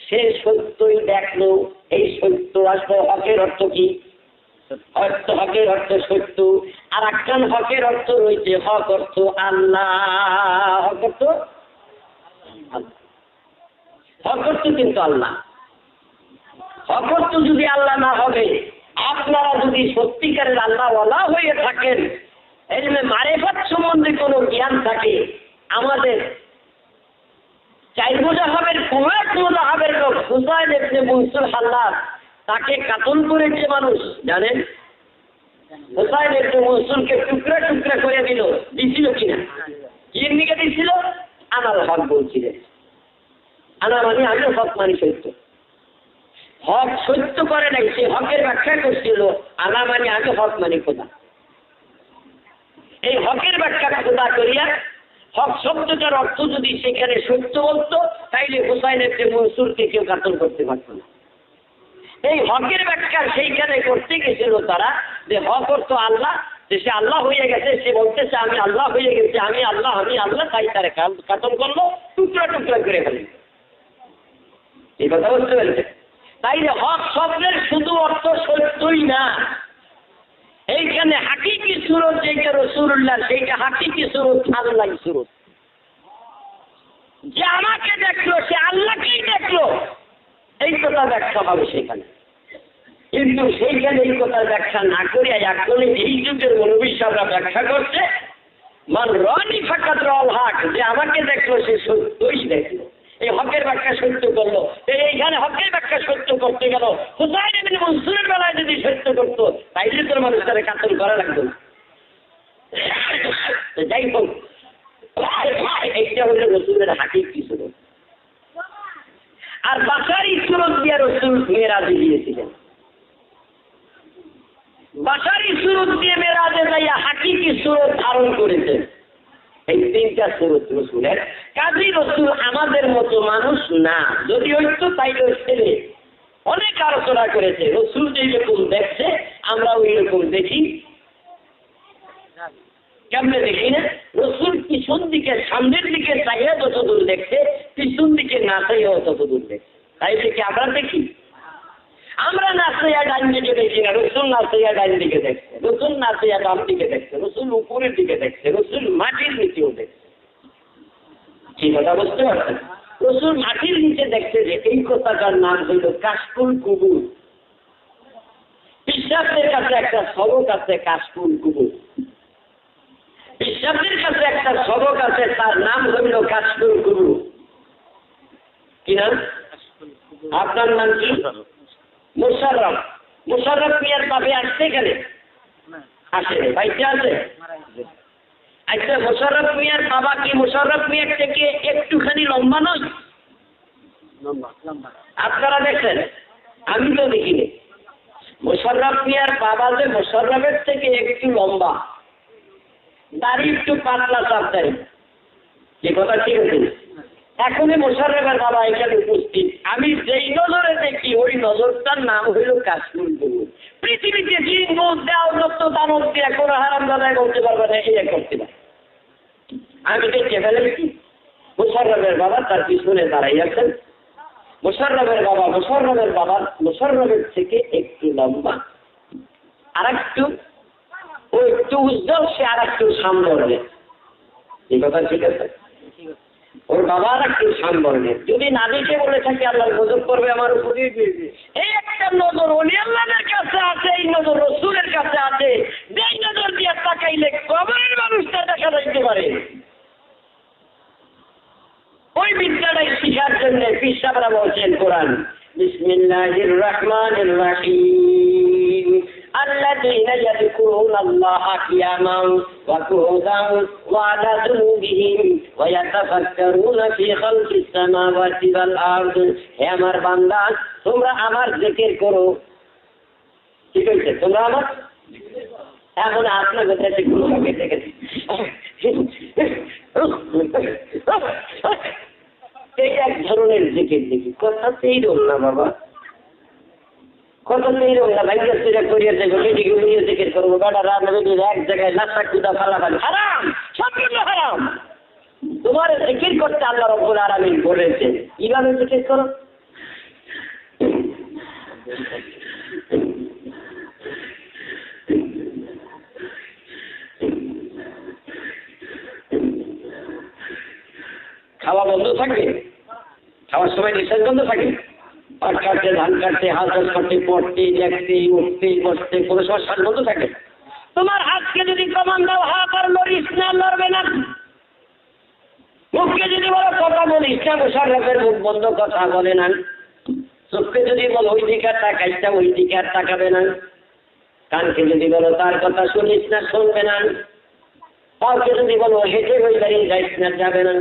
সে সত্যই দেখলো। এই সত্য আসলে হকের অর্থ কি? হকের অর্থ সত্য, আর একখান হকের অর্থ রয়েছে হক অর্থ আল্লাহ। হক অর্থ হক অর্থ কিন্তু আল্লাহ। হক অর্থ যদি আল্লাহ না হবে, আপনারা যদি সত্যিকারের আল্লাহ ওয়ালা হয়ে থাকেন, এজন্য মারিফাত সম্বন্ধে কোনো জ্ঞান থাকে, আমাদের 4 মুজাহাবের কুমার মুজাহাবের লোক হুসাইন ইবনে মনসুর হাল্লাদ, তাকে কাতল করেছে মানুষ জানেন? হুসাইন ইবনে মনসুরকে টুকরা টুকরা করে দিল, দিছিল কিনা? কি নিকে দিছিল? আনাল হক বলছিলেন। আনা মানে আমি হক মানি সত্য। হক সত্য করে নাই, সে হকের ব্যাখ্যা করছিল, আনা মানে আমি হক মানি খোদা। এই হকের ব্যাখ্যা খোদা করিয়া হক শব্দটার অর্থ যদি সেখানে সত্য বলতো, তাইলে হুসাইন ইবনে মনসুরকে কেউ কাতল করতে পারত না। এই হকের ব্যাখ্যা সেইখানে করতে গেছিল তারা, যে হক অর্থ আল্লাহ, যে সে আল্লাহ হয়ে গেছে, সে বলতেছে আমি আল্লাহ হয়ে গেছে, আমি আল্লাহ, তাই তারা কাতল করলো, টুকরা টুকরা করে ফেলে। এই কথা বলতে পেরেছে? তাইলে হক শব্দের শুধু অর্থ সত্যই না, এইখানে হাকিকি সুরত যেটা রাসূলুল্লাহ, সেইটা হাকিকি সুরত আল্লাহ সুরত। যে আমাকে দেখলো সে আল্লাহকেই দেখলো, এই কথা ব্যাখ্যা হবে সেখানে। কিন্তু সেইখানে এই কথা ব্যাখ্যা না করে এখন এই যুগের মৌলবীরা ব্যাখ্যা করছে মান রানি ফাকাত রাল হক, যে আমাকে দেখলো সে সত্যই দেখলো। এই হকের ব্যাখ্যা সত্য করলো। এইখানে হকের ব্যাখ্যা সত্য করতে গেল, হুসাইন ইবনে মনসুরের বেলায় যদি সত্য করতো, তাইলে তোর মানুষ তারা কাতল করা লাগতো। যাই হোক, এইটা হলো রাসূলের হাকিকি সুরত। আর বাশারি সুরত দিয়ে রাসূল মেরাজে গিয়েছিলেন। বাশারি সুরত দিয়ে মেরাজে যাইয়া হাকিকি সুরত ধারণ করেছেন। এই 3টা সুরত রাসূলের। কাজী রাসূল আমাদের মতো মানুষ না, যদি হইতো তাইলে ছেলে অনেক আলোচনা করেছে। রাসূল যেরকম দেখছে আমরা ওই রকম দেখি। কেমনে দেখি না? রাসূল পিছন দিকে সামনের দিকে চাইয়া যতদূর দেখছে, পিছন দিকে না চাইয়াও ততদূর দেখছে। তাই থেকে আমরা দেখি, আমরা না চাইয়া ডান দিকে দেখি না, রাসূল না চাইয়া ডান দিকে দেখছে, রাসূল না চাইয়া বাম দিকে দেখছে, রাসূল উপরের দিকে দেখছে, রাসূল মাটির নিচেও দেখছে। কি কথা বুঝতে পারছেন? রাসূল মাটির নিচে দেখছে, যে এই কথাটার নাম হইল কাশফুল কুবুর। পিশাবের কাছে একটা সবক আছে, কাশফুল কুবুর। পিশাবের কাছে একটা সবক আছে, তার নাম হইল কাশফুল কুবুর। কি নাম? আপনার নাম কি? মুশাররফ। মুশাররফ মিয়ার বাপে আসছে এখানে? আসে, ভাইতে আছে। আচ্ছা, মোশাররফ মিয়ার বাবা কি মোশাররফ মিয়ার থেকে একটুখানি লম্বা নয়? আপনারা দেখছেন? আমি তো দেখিনি। মোশাররফ মিয়ার বাবা যে মোশাররফের থেকে একটু লম্বা, দাড়ি একটু পাতলা চাপদারি, যে কথা ঠিক আছে। এখনই মোশাররফের বাবা এখানে উপস্থিত। আমি যেই নজরে দেখি ওই নজরটার নাম হইল কাশ্মীর। পৃথিবীতে জিন বোধ দেওয়া যত দানব দিয়ে কোনো হারাম দাদায় বলতে পারবে না, এই করতে পারে। আমি দেখে ফেলেছি মোশাররফের বাবা তার পিছনে দাঁড়াই আছেন। মোশাররফের বাবা মোশাররফের থেকে একটু লম্বা, আর একটু ও একটু উজ্জ্বল, সে আর একটু সামনে। এই কথা ঠিক আছে? ওর বাবা আর একটু সামনে। যদি না দেখে বলে থাকি আল্লাহ নজর করবে আমার উপরে, এই একটা নজর ওলি আল্লাহর কাছে আছে, এই নজর রসুলের কাছে আছে। যেই নজর দিয়ে তাকাইলে কবরের মানুষটা দেখা যাইতে পারে। ওই বিদ্যাটাই শিখার জন্য পিসাবরা বলছেন কোরআন, বিসমিল্লাহির রহমানির রহিম, الذين يذكرون الله قياما وقعودا وعلى جنوبهم ويتفكرون في خلق السماوات والارض। হে আমার বান্দা, তোমরা আমার জিকির করো। ঠিক আছে? তোমরা আমার এখন আপনার কথা গুলো দেখেছি, এই এক ধরনের জিকির দেখি। কথা সেই রোগ না বাবা, কত নেই রোগ না ভাই, করিয়েছে জিকির করবো। বেটা রাত এক জায়গায় লাখা কুদা ফালাফালি হারাম, সম্পূর্ণ হারাম। তোমার জিকির করতে আল্লাহ রাব্বুল আলামিন বলেছে, কিভাবে জিকির করো? খাওয়া বন্ধ থাকবে, খাওয়ার সময় নিঃশ্বাস বন্ধ থাকে, পাট কাটতে, ধান কাটতে, হাত করতে, পড়তে, দেখতে, উঠতে, বসতে, কোনো সময় শ্বাস বন্ধ থাকে। তোমার হাতকে যদি কমান দাও, হাত আর লড়িস না, লড়বে না। মুখকে যদি বলো কথা বলিস না, মোশাররফের মুখ বন্ধ, কথা বলে না। চোখকে যদি বলো ওই দিকে তাকাইটা, ওই দিকে আর তাকাবে না। কানকে যদি বলো তার কথা শুনিস না, শুনবে না। পাওকে যদি বলো হেঁটে ওই দাঁড়িয়ে যাইস না, যাবে না।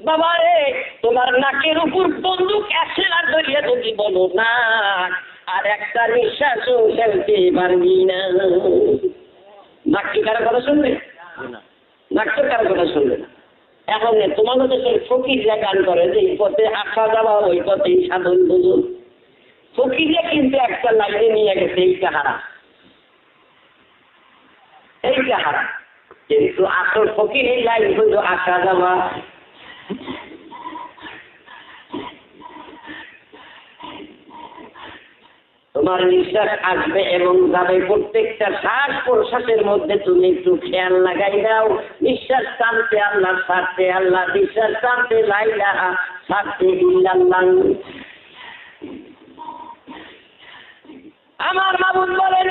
বাবা রে, তোমার নাকের উপর বন্দুক একলা ধরিয়ে যদি বলো না, আর একটা নিঃশ্বাসও ফেলতে পারবি না। নাক কি কারো কথা শুনবে? নাক তো কারো কথা শুনবে না। এখন তোমার দেশের ফকিররা গান করে যে এই পথে আসা যাওয়া, ওই পথে সাধন বুঝুন। ফকিররা কিন্তু একটা লাইনে নিয়ে গেছে এইটা হারা, এইটা হারা। কিন্তু আসল ফকির এই লাইন হইল আসা যাওয়া। তোমার নিঃশ্বাস আসবে এবং যাবে, প্রত্যেকটা শ্বাস প্রশ্বাসের মধ্যে তুমি একটু খেয়াল লাগাই দাও। নিঃশ্বাস টানতে আল্লাহ, ছাড়তে আল্লাহ, নিঃশ্বাস টানতে লা ইলাহা, ছাড়তে ইল্লাল্লাহ। আমার মাবুদ বলেন,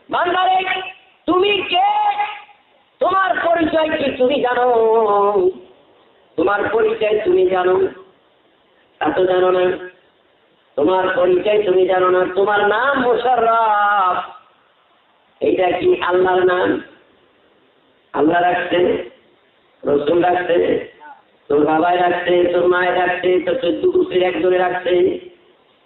বান্দারে তুমি কে? তোমার পরিচয় কি তুমি জানো? তোমার পরিচয় তুমি জানো? তা তো জানো না। তোমার পরিচয় তুমি জানো না। তোমার নাম মোশাররফ, এটা কি আল্লাহর নাম? আল্লাহ রাখছে, রসুল রাখছে, তোর বাবাই রাখছে, তোর মায়ের রাখছে, তোর 14 গোষ্ঠীর একজনে রাখছে।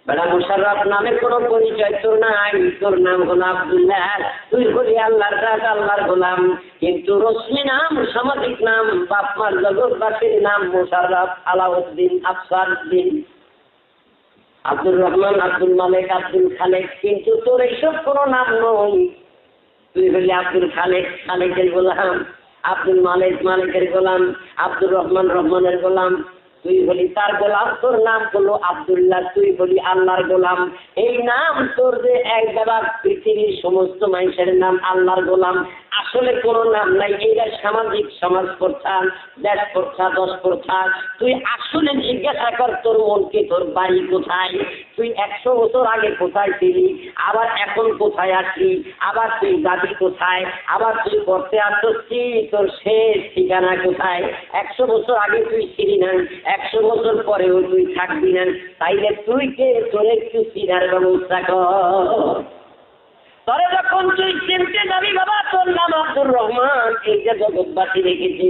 বেটা মোশাররফ নামের কোনো পরিচয় তোর নাই। তোর নাম হলো আব্দুল্লাহ, তুই বলি আল্লাহর দাস, আল্লাহর গোলাম। কিন্তু রশ্মি নাম, সামাজিক নাম, বাপ মার জগৎবাসীর নাম মোশাররফ, আলাউদ্দিন, আফসারউদ্দিন, আব্দুর রহমান, আব্দুল মালিক, আব্দুল খালেক। কিন্তু তোর এইসব কোনো নাম নয়। তুই বলি আব্দুল খালেক, খালেকের গোলাম, আব্দুল মালিক, মালিকের গোলাম, আব্দুর রহমান, রহমানের গোলাম। তুই বলি তার গোলাম, তোর নাম হলো আব্দুল্লাহ, তুই বলি আল্লাহর গোলাম। এই নাম তোর যে এক জায়গা পৃথিবীর সমস্ত মানুষের নাম আল্লাহর গোলাম, আসলে কোনো নাম নাই। এইটা সামাজিক সমাজ প্রথা, দেশ প্রথা, দশ প্রথা। তুই আসলে জিজ্ঞাসা কর তোর মনকে, তোর বাড়ি কোথায়? তুই 100 বছর আগে কোথায় ছিলি, আবার এখন কোথায় আসলি, আবার তুই যাবি কোথায়, আবার তুই করতে আসছি, তোর শেষ ঠিকানা কোথায়? 100 বছর আগে তুই ছিলি না, 100 বছর পরেও তুই থাকবি না। তাইলে তুই কে? তোর একটু চিনার ব্যবস্থা কর। তোরে যখন তুই চিনতে যাবি বাবা, তোর নাম আব্দুর রহমান এইটা জগৎবাসী লিখেছে,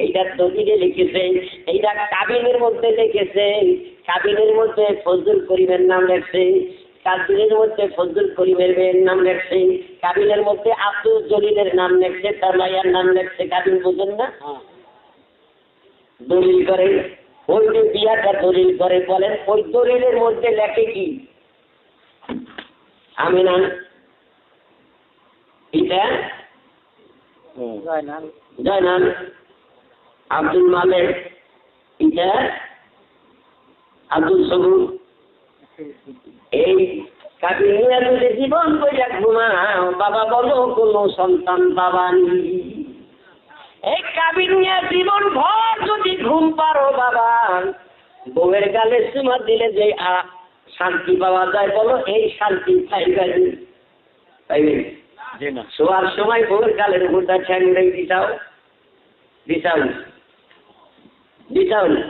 এইটা দলিলে লিখেছে, এইটা কাবিনের মধ্যে লিখেছে, কাবিনের মধ্যে ফজলুল করিমের নাম লেখছে, কাবিনের মধ্যে ফজলুল করিমের মেয়ের নাম লেখছে, কাবিনের মধ্যে আব্দুল জলিলের নাম লেখছে, তার মায়ের নাম লেখছে। কাবিন বুঝেন না? দলিল করে, ওই যে বিয়াটা দলিল করে, বলেন ওই দলিলের মধ্যে লেখে কি? আমিনা এটা জয়নাল, আব্দুল মালেক এটা আব্দুল সবুর। এই কাবিনিয়া যদি জীবন বইয়া ঘুমাও, বাবা বলো কোনো সন্তান বাবা নেই। এই কাবিনিয়া জীবন ভর যদি ঘুম পারো বাবা, বউয়ের গালে চুমা দিলে যে শান্তি পাওয়া যায়, বলো এই শান্তি পাইবেন? পাইবেন না। শোয়ার সময় বউয়ের গালের উপরটা ঠ্যাং দিতাও, দিতাও দিতাও না,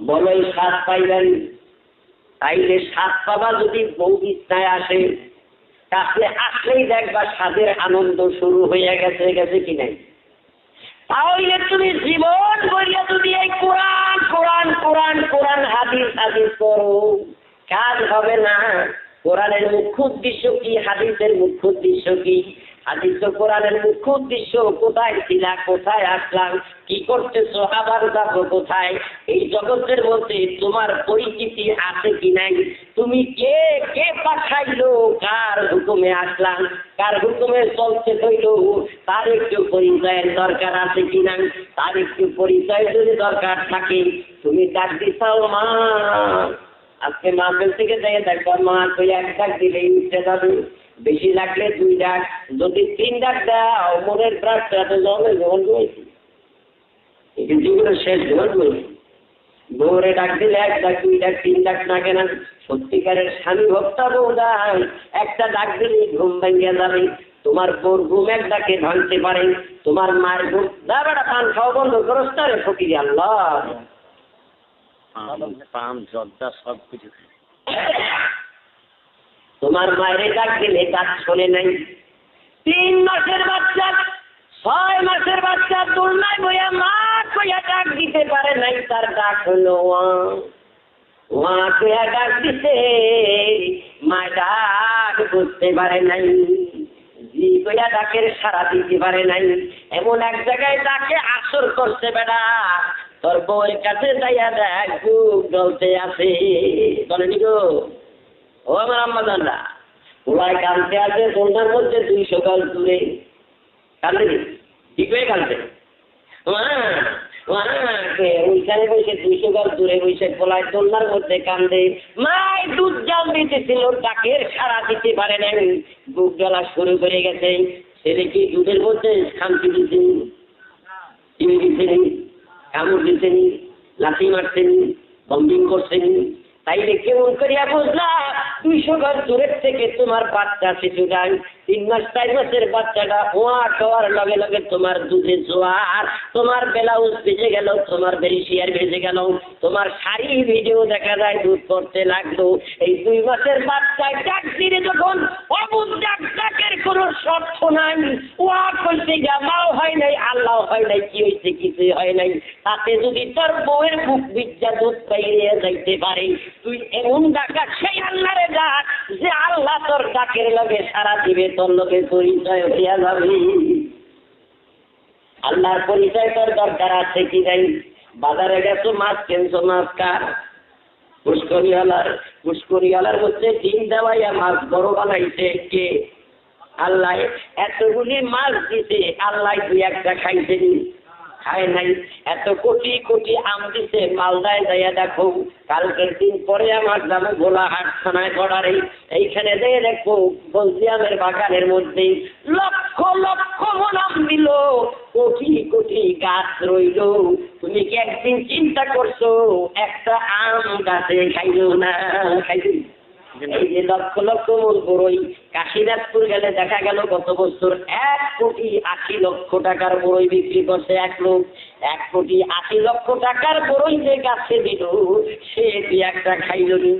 বলো এই স্বাদ পাইবেন? তাইলে স্বাদ পাবা যদি বউ বিছনায় আসে, কাছে আসলেই দেখবা স্বাদের আনন্দ শুরু হয়ে গেছে, গেছে কি নাই? তাহলে তুমি জীবন বইয়া যদি এই কোরআন কোরআন কোরআন কোরআন হাদিস হাদিস করো, কাজ হবে না। কোরআনের মুখ্য উদ্দেশ্য কি? হাদিসের মুখ্য উদ্দেশ্য কি? হাদিস তো কোরআনের মুখ্য উদ্দেশ্য। কোথায় ছিলা, কোথায় আসলাম, কি করতেছো, আবার যাবো কোথায়? এই জগতের মধ্যে তোমার পরিচিতি আছে কি নাই? তুমি কে কে পাঠাইলো, কার হুকুমে আসলাম, কার হুকুমে চলতে হইল, তার একটু পরিচয়ের দরকার আছে কি নাই? তার একটু পরিচয় যদি দরকার থাকে, তুমি ডাক দিছাও মা, আজকে মাহফিল থেকে যাই দেখো মা, তুই এক ডাক দিলেই উঠে যাবে, বেশি লাগলে 2 ডাক, যদি 3 ডাক দাও মনের প্রাণটা জমে জল রয়েছে, এই জীবনের শেষ জল রয়েছে। বউরে ডাক দিলে 1 ডাক 2 ডাক 3 ডাক না কেন? সত্যিকারের স্বামী ভক্তা বউদা একটা ডাক দিলে ঘুম ভেঙে যাবে। তোমার বউর ঘুম এক ডাকে ভাঙতে পারে, তোমার মায়ের ঘুম। দা বেটা পান খাওয়া বন্ধ করস না রে ফকির, আল্লাহ পাম জর্দা সব কিছু। তোমার মায়ের ডাক দিলে ডাক শোনে নাই। 3 মাসের বাচ্চা, 6 মাসের বাচ্চা দোলনায় বইয়া মা কইয়া ডাক দিতে পারে নাই, তার ডাক হলো ওয়া কইয়া ডাক দিতে, মা ডাক বুঝতে পারে নাই, জি কইয়া ডাকের সাড়া দিতে পারে নাই। এমন এক জায়গায় ডাকে আসর করছে বেড়া, তোর বউয়ের কাছে যাইয়া দেখ বুক জ্বলতে আছে, বলেনি গো ও আমার আম্মা জানলা, ওরাই কাঁদতে আছে সন্ধ্যার মধ্যে 200 গজ দূরে, কাঁদে ঠিক হয়ে কাঁদবে ওইখানে বসে 200 গজ দূরে বসে পোলায় সন্ধ্যার মধ্যে কান্দে। মাই দুধ জাল দিতেছিল, ডাকের সাড়া দিতে পারে নাই, বুক জ্বলা শুরু করে গেছে। ছেলে কি দুধের মধ্যে শান্তি দিতেনি, চিনি দিতেনি, কামড় দিতেনি, লাথি মারতেনি, বম্বিং করতেনি। তাইলে কেমন করিয়া বুঝলা 200 গজ দূরের থেকে তোমার বাচ্চা শিশুটা 3 মাস 4 মাসের বাচ্চাটা ওয়া খাওয়ার লগে লগে তোমার দুধে জোয়ার, তোমার ব্লাউজ ভিজে গেল, তোমার বেরিশিয়ার ভেজে গেল, তোমার শাড়ি ভিডিও দেখা যায় দুধ করতে লাগলো। এই 2 মাসের বাচ্চায় ডাক দিলে যখন অবুঝ ডাকের কোনো শর্ত নাই, ওয়া কইতে গা মাও হয় নাই, আল্লাহ হয় নাই, কি হয়েছে কিছুই হয় নাই। তাতে যদি তোর বউয়ের বুক বিদ্যা দুধ পাইয়ে যাইতে পারে, তুই এমন ডাকা সেই আল্লাহরে ডাক যে আল্লাহ তোর ডাকের লগে সারা দিবে, তোর লগে পরিচয় হইয়া যাবে। আল্লাহর পরিচয় তোর দরকার আছে কি নাই? বাজারে গেছো মাছ কিনছো, মাছ কার? পুষ্করিওয়ালার মধ্যে ডিম দেওয়াইয়া মাছ বড় বানাইছে কে? আল্লাহ। এতগুলি মাছ দিছে, আল্লাহ 2-1টা খাইছে খায় নাই। এত কোটি কোটি আম দিছে, মালদায় যাইয়া দেখো, কালকের দিন পরে আমার যাবো গোলাহাট থানায় পড়ারে, এইখানে যেয়ে দেখো বলজিয়ামের বাগানের মধ্যে লক্ষ লক্ষ মন আম দিল, কোটি কোটি গাছ রইল। তুমি কি একদিন চিন্তা করছো একটা আম গাছে খাইল না? খাইল। এই যে লক্ষ লক্ষ মন বড়ই, কাশীনাথপুর গেলে দেখা গেল গত বছর 1,80,00,000 টাকার বড়ই বিক্রি করছে এক লোক। 1,80,00,000 টাকার বড়ই যে গাছে দিল, সে 2-1টা খাইল নি।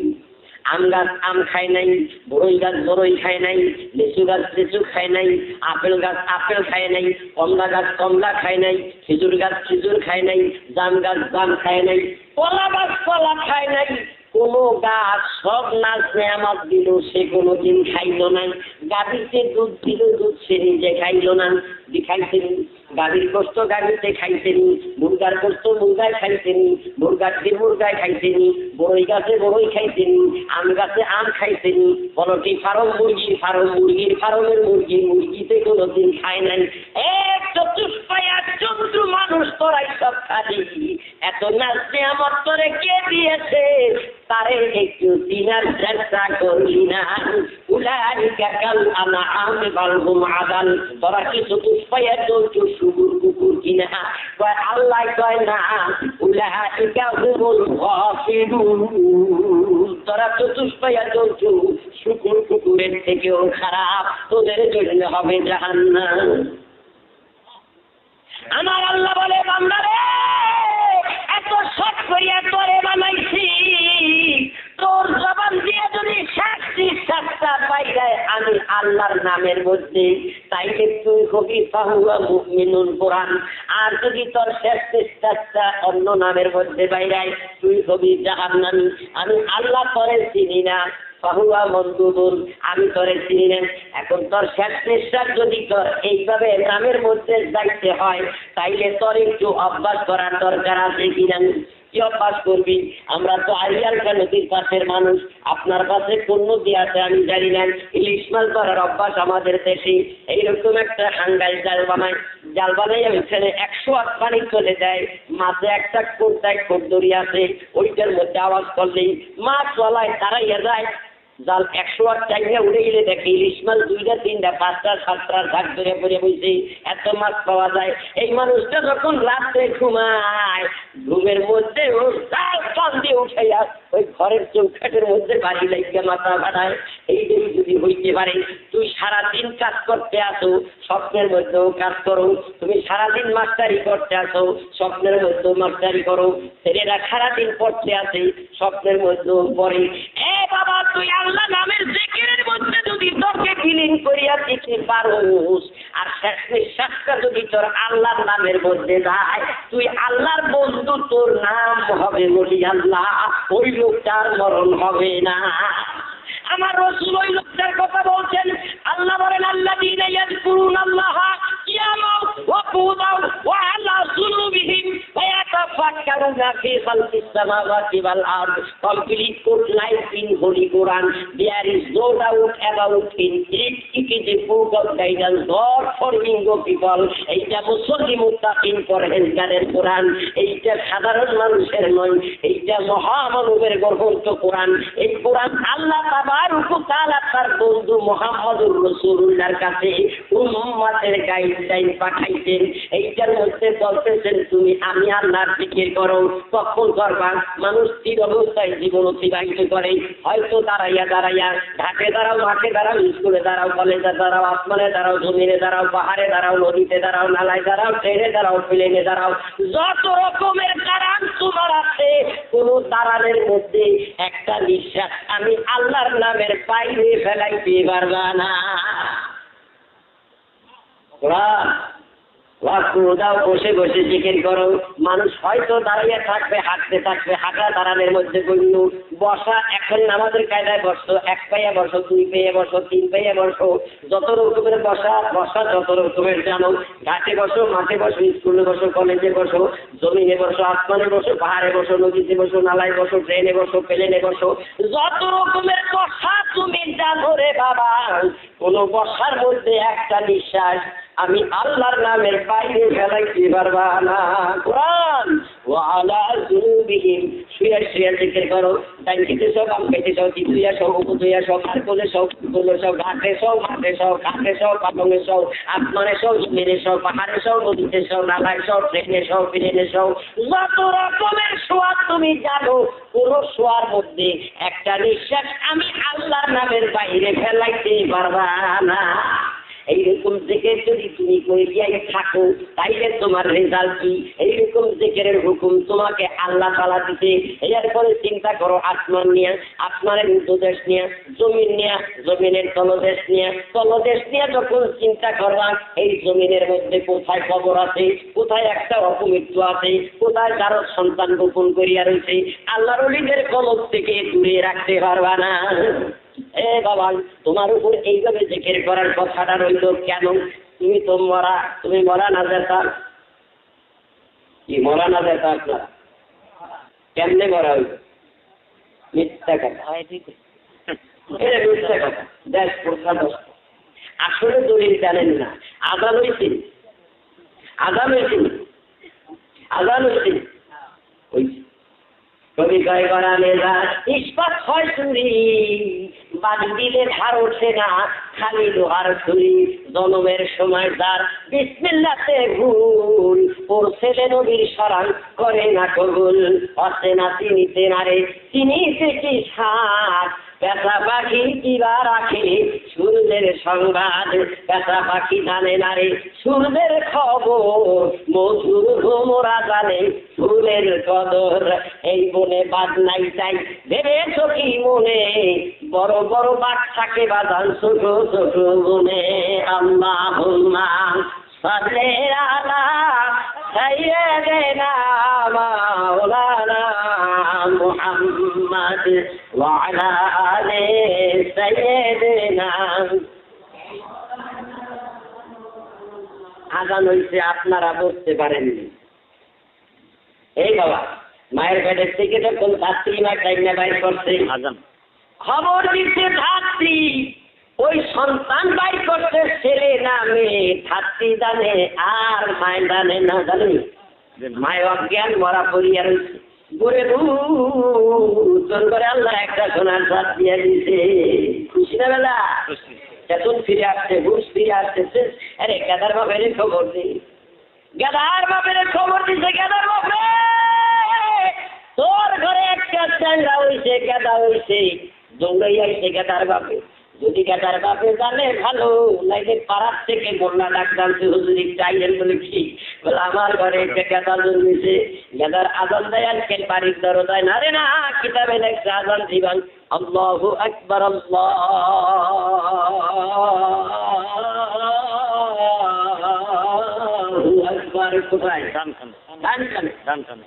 আম গাছ আম খায় নাই, বড়ই গাছ বড়ই খায় নাই, লিচু গাছ লিচু খায় নাই, আপেল গাছ আপেল খায় নাই, কমলা গাছ কমলা খায় নাই, খেজুর গাছ খেজুর খায় নাই, জাম গাছ জাম খায় নাই, কলা গাছ কলা খায় নাই। কোন গাছ সব নাচ নেয়ামত দিল, সে কোনোদিন খাইল না। গাভীতে দুধ দিল, দুধ সে নিজে খাইল না, খাইতেনি। গাভীর গোস্ত গাভীতে খাইতেনি, মুরগার গোস্ত মুরগায় খাইতেনি, মুরগার ডিম মুরগায় খাইতেনি, বড়ই গাছে বড়ই খাইতেনি, আম গাছে আম খাইতেনি, পোল্ট্রি ফার্ম মুরগির ফার্ম মুরগির ফার্মের মুরগি মুরগিতে কোনোদিন খায় নাই। এক চতুষ্পায়া জন্তু মানুষ তোরাই সব খালি। এত নাচ নেয়ামত তোরে কে দিয়েছে? তারে একটু দিনার চেষ্টা করলি না। উলাইকা কাল আনআম বাল হুম আদাল। তোরা কি চতুষ্পায়া জন্তু শুকুর কুকুর কিনা? আল্লাহ কয় না, উলাইকা হুমুল গাফিলুন। তোরা চতুষ্পায়া জন্তু শুকুর কুকুরের থেকেও খারাপ, তোদের জন্য হবে জাহান্নাম। আমার আল্লাহ বলে, বান্দারে এত শখ করিয়া তোরে বানাইছি, তোর জবান দিয়ে যদি শাস্তা পাই যায় আমি আল্লাহর নামের মধ্যে, তাইলে তুই হবি ফাহুয়া মুমিনুন কোরআন। আর যদি তোর শেষ চেষ্টা অন্য নামের মধ্যে বাইরায়, তুই হবি জাহান্নামী। আমি আল্লাহ তোরে চিনি না, ফাহুয়া মনদুদুন, আমি তোরে চিনি না। এখন তোর শেষ নিঃশ্বাস যদি তোর এইভাবে নামের মধ্যে যাইতে হয়, তাইলে তোর একটু অভ্যাস করার দরকার আছে কিনা। কি অভ্যাস করবি? আমরা তো আরিয়ালকা নদীর পাশের মানুষ, আপনার পাশে কোন নদী আছে আমি জানি না। ইলিশ মাছ ধরার অভ্যাস আমাদের দেশে। এইরকম একটা হাঙ্গাই জাল বানাই ওইখানে 100 হাত পানি চলে যায়, মাঝে একটা কোট দড়ি আছে, ওইটার মধ্যে আওয়াজ করলেই মাছ চলায় তারাইয়া যায়। জাল 100 হাত চাইয়া উড়ে গেলে দেখে ইলিশ মাছ 2টা 3টা 5টা 7টার ঝাঁক ধরে পড়ে বসে, এত মাছ পাওয়া যায়। এই মানুষটা যখন রাত্রে ঘুমায়, ঘুমের মধ্যে ও জাল টান দিয়ে উঠাইয়া ওই ঘরের চৌখাটের মধ্যে বাড়ি লাগিয়ে মাথা বাড়ায়। এই যদি হইতে পারে, তুই সারাদিন কাজ করতে আসো, স্বপ্নের মধ্যেও কাজ করো। তুমি সারাদিন মাস্টারি করতে আসো, স্বপ্নের মধ্যেও মাস্টারি করো। ছেলেরা সারাদিন পড়তে আসে, স্বপ্নের মধ্যেও পড়ে। এ বাবা, তুই আল্লাহ নামের জিকিরের মধ্যে যদি তোকে বিলীন করিয়া দিতে পারোস, আর শেষ নিঃশ্বাসটা যদি তোর আল্লাহর নামের মধ্যে যায়, তুই আল্লাহর বন্ধু, তোর নাম হবে বলি আল্লাহ। ওই লোকটার মরণ হবে না। আমার রাসূল ওই লোকটার কথা বলছেন। আল্লাহ বলেন, আল্লাযীনা ইয়াযকুরুনাল্লাহা কিয়ামান ওয়া কুউদান ওয়া আলা যুনুবিহিম ওয়া ইয়াতাফাক্কারুনা ফি খালকিস সামাওয়াতি ওয়াল আরদ। Complete code life in holy Quran. There is no doubt about it is a book of guidance God for ইঙ্গো পিপল। এইটা মুসলিম মুত্তাকিন পরহেজগারের কোরআন। এইটা সাধারণ মানুষের নয়, এইটা মহামানবের গ্রন্থ কোরআন। এই কোরআন আল্লাহ তার বন্ধু মুহাম্মদুর রাসূলুল্লাহর কাছে উম্মতের গাইডলাইন পাঠাইতেন। এইটার মধ্যে বলতেছেন, তুমি আমি আল্লাহর জিকির করো। কখন করবা? মানুষ স্থির অবস্থায় জীবন অতিবাহিত করে, হয়তো দাঁড়াইয়া ঘাটে দাঁড়াও, মাঠে দাঁড়াও, স্কুলে দাঁড়াও, কলেজে দাঁড়াও, আসমানে দাঁড়াও, জমিনে দাঁড়াও, পাহাড়ে দাঁড়াও, নদীতে দাঁড়াও, নালায় দাঁড়াও, ট্রেনে দাঁড়াও, প্লেনে দাঁড়াও, যত রকমের দাঁড়ান তোমার আছে, কোন দাঁড়ানের মধ্যে একটা নিঃশ্বাস আমি আল্লাহর নামের বাইরে ফেলাইতে পারবা না। বসে বসে জিকির করো। মানুষ হয়তো দাঁড়িয়ে থাকবে, হাঁটতে থাকবে, হাঁটা দাঁড়ানোর মধ্যে গণ্য। বসা এখন আমাদের কায়দায় বসো, 1 পায়ে বসো, 2 পায়ে বসো, 3 পায়ে বসো, যত রকমের বসা যত রকমের জানো। ঘাটে বসো, মাঠে বসো, স্কুলে বসো, কলেজে বসো, জমিনে বসো, আসমানে বসো, পাহাড়ে বসো, নদীতে বসো, নালায় বসো, ট্রেনে বসো, প্লেনে বসো, যত রকমের বসা তুমি জানো রে বাবা, কোন বসার মধ্যে একটা নিঃশ্বাস আমি আল্লাহর নামের বাইরে ফেলাইতে পারবা না। কোরআন ওয়ালা যুনুবিহিম, শুয়ে শুয়ে জিকির করো। ডাইনিতে সব, বামে সব, দিতুয়া সব, উপতুয়া সব, আরকোলে সব, কুলে সব, ঘাটে সব, মাঠে সব, ঘাটে সব, পাবনে সব, আসমানে সব, জমিনে সব, পাহাড়ে সব, নদীতে সব, নালায় সব, ট্রেনে সব, প্লেনে সব, যত রকমের শোয়া তুমি জানো, পুরো শোয়ার মধ্যে একটা নিঃশ্বাস আমি আল্লাহর নামের বাইরে ফেলাইতে পারবা না। এইরকম জিকির যদি তুমি করিয়াই থাকো তাইলে তোমার রেজাল্ট কি? এইরকম জিকিরের হুকুম তোমাকে আল্লাহ তাআলা দিতে। এরপরে চিন্তা করো আসমান নিয়ে, আসমানের উর্ধ্বদেশ নিয়ে, জমিন নিয়ে, জমিনের তলদেশ নিয়ে, তলদেশ নিয়ে যখন চিন্তা করবা এই জমিনের মধ্যে কোথায় কবর আছে, কোথায় একটা অপমৃত্যু আছে, কোথায় কারো সন্তান গোপন করিয়া রয়েছে, আল্লাহর ওলিদের কলব থেকে দূরে রাখতে পারবা না। এ বাবা, তোমার উপর এইভাবে জিকির করার কথাটা রইল কেন? তুমি তো মরা, তুমি মরা না যেতা, কি মরা না যেতা আপনার কেমনে মরা হইল? মিথ্যা কথা, এটা মিথ্যা কথা। দেশ প্রখ্যাত আসলে দলিল জানেন না। আজান হয়েছে, আজান হয়েছে, আজান হয়েছে, কবি কয় করা মেজা ইস্পাত হয় চুরি, বাদ দিলে ধার ওঠে না, খালি লোহার ছুরি। জনমের সময় যার বিসমিল্লাতে ভুল, ওর ছেলে নবীর শরণ করে না কবুল। অচেনা চিনিতে না রে, চিনিতে কি সাথ, পেঁচা পাখি কিবা রাখে সূর্যের সংবাদ। পেঁচা পাখি জানে না রে সূর্যের খবর, মধুর ভোমরা জানে ফুলের কদর। এই বনে বাদ নাই চাই ভেবেছ কি মনে, বড় বড় বাঘ থাকে বাজান ছোট ছোট বনে। আল্লাহুম্মা সাল্লি আলা সাইয়্যিদিনা মাওলানা মুহাম্মদ ওয়া আলা আলি সাইয়্যিদিনা। আজান হইছে, আপনারা বুঝতে পারেননি। এই বাবা, মায়ের পেটের থেকে যখন ধাত্রী মা টাইমে বাইর করছে, আজান খবর দিচ্ছে ধাত্রী, ওই সন্তান বাইর করছে ছেলে না মেয়ে। ধাত্রী জানে আর মায় জানে না। জানি মায় অজ্ঞান মরা পড়িয়া রয়েছে। ঘুরে তোর করে আল্লাহ একটা সোনার সাথ দিয়ে দিছে। খুশি না বেলা? এখন ফিরে আসছে, ঘুষ ফিরে আসতেছে। আরে গাদার বাপের খবর দিই, গাদার বাপের খবর দিছে। গাদার বাপে তোর ঘরে একটা চাঙ্গা হয়েছে, গাদা হয়েছে, দৌড়াই আইছে গাদার বাপে। যদি গাদার বাপে জানে ভালো, নাইলে পাড়ার থেকে বন্যা ডাক জানছে হুজুরি চাইলেন বলে কি বলে আমার ঘরে একটা গাদা জন্মেছে। গাদার আজান দেয় আজকের বাড়ির দরজায় না রে না, কিতাবে লেখছে আজান দিবান আল্লাহু আকবার আল্লাহু আকবার। কোথায়? দান কানে, ডান কানে, দান কানে,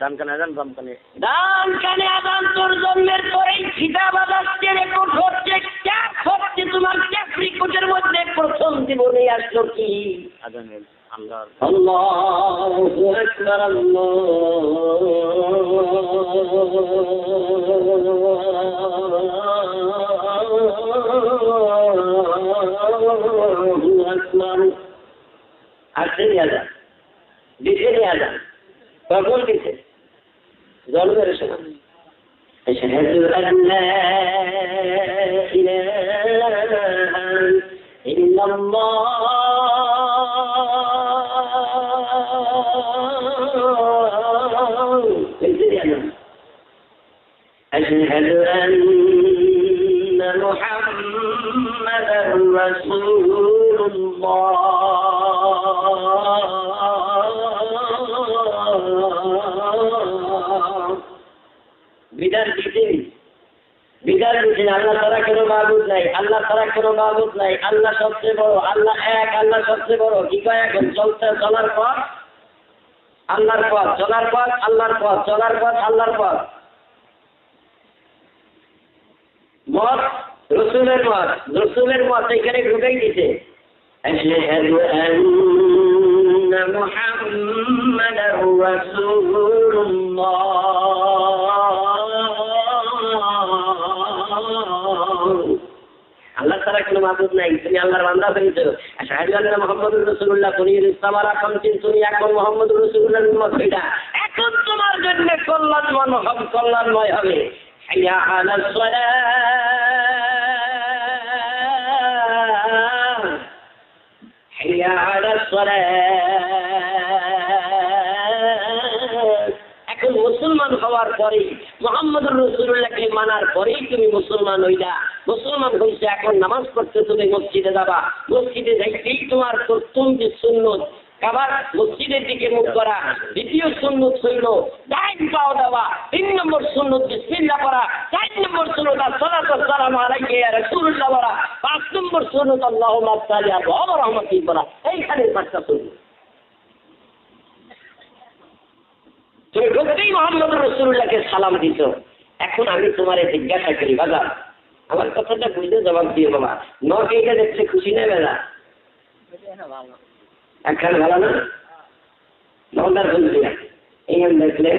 দান কানে আজান, বাম কানে ডান কানে আজান। তোর জন্মের পরেই খিদা বাজাচ্ছে, রেকর্ড হচ্ছে, ক্যাপ হচ্ছে। তোমার ক্যাপ রেকর্ডের মধ্যে প্রথম জীবনে আসলো কি? আজান আল্লাহর আল্লাহু আকবার আল্লাহু আকবার। আসছে আজান, দিছে আজান। কখন দিছে? জন্মের সময়। আশহাদু আল্লা ইলাহা ইল্লাল্লাহ। আশহাদু আন্না মুহাম্মাদার রাসূলুল্লাহ। বিধান দিতেন, বিধান দিতেন আল্লাহ ছাড়া কোনো মাবুদ নাই, আল্লাহ ছাড়া কোনো মাবুদ নাই, আল্লাহ সবচেয়ে বড়, আল্লাহ এক, আল্লাহ সবচেয়ে বড়। কি কয় এখন? চলার পথ আল্লাহর পথ, চলার পথ আল্লাহর পথ, চলার পথ আল্লাহর পথ। মত রসুলের মত, রসুলের মত এখানে ঢুকাই দিতে। আশহাদু আন্না মুহাম্মাদার রাসূলুল্লাহ। আল্লাহ ছাড়া কোনো মাবুদ নাই, তুমি আল্লাহর বান্দা হয়েছো। আশহাদু আন্না মুহাম্মাদুর রাসূলুল্লাহ। তুমি ইসলাম আর এখন তুমি এখন মুহাম্মদুর রাসূলুল্লাহর উম্মত হইলা। এখন তোমার জন্য কল্যাণময় হবে। হাইয়া আলাস সালাহ, হাইয়া আলাস সালাহ। এখন মুসলমান হওয়ার পরে, মুহাম্মদুর রাসূলুল্লাহকে মানার পরেই তুমি মুসলমান হইলা। মুসলমান হয়েছে, এখন নামাজ পড়তে তুমি মসজিদে যাবা, মসজিদে যাইতেই তোমার প্রথম যে সুন্নত আবার মসজিদের দিকে মুখ করা, দ্বিতীয় সুন্নত হইল ডাইন পাও দেওয়া, 3 নম্বর সুন্নত বিসমিল্লাহ পড়া, 4 নম্বর সুন্নত আসসালাতু ওয়াসসালামু আলাইকা ইয়া রাসূলুল্লাহ পড়া, 5 নম্বর সুন্নত আল্লাহুম্মা সাল্লি আলা মুহাম্মাদ পড়া। এইখানে 5টা সুন্নত। তুমি ঢুকতেই মুহাম্মদ রাসূলুল্লাহকে সালাম দিছ। এখন আমি তোমারে জিজ্ঞাসা করি, বাবা আমার কথাটা বুঝে জবাব দিয়ে বাবা, নকে এটা দেখতে খুশি নেই বেলা? একখান ভালো না নদার বলছি এইখান দেখলে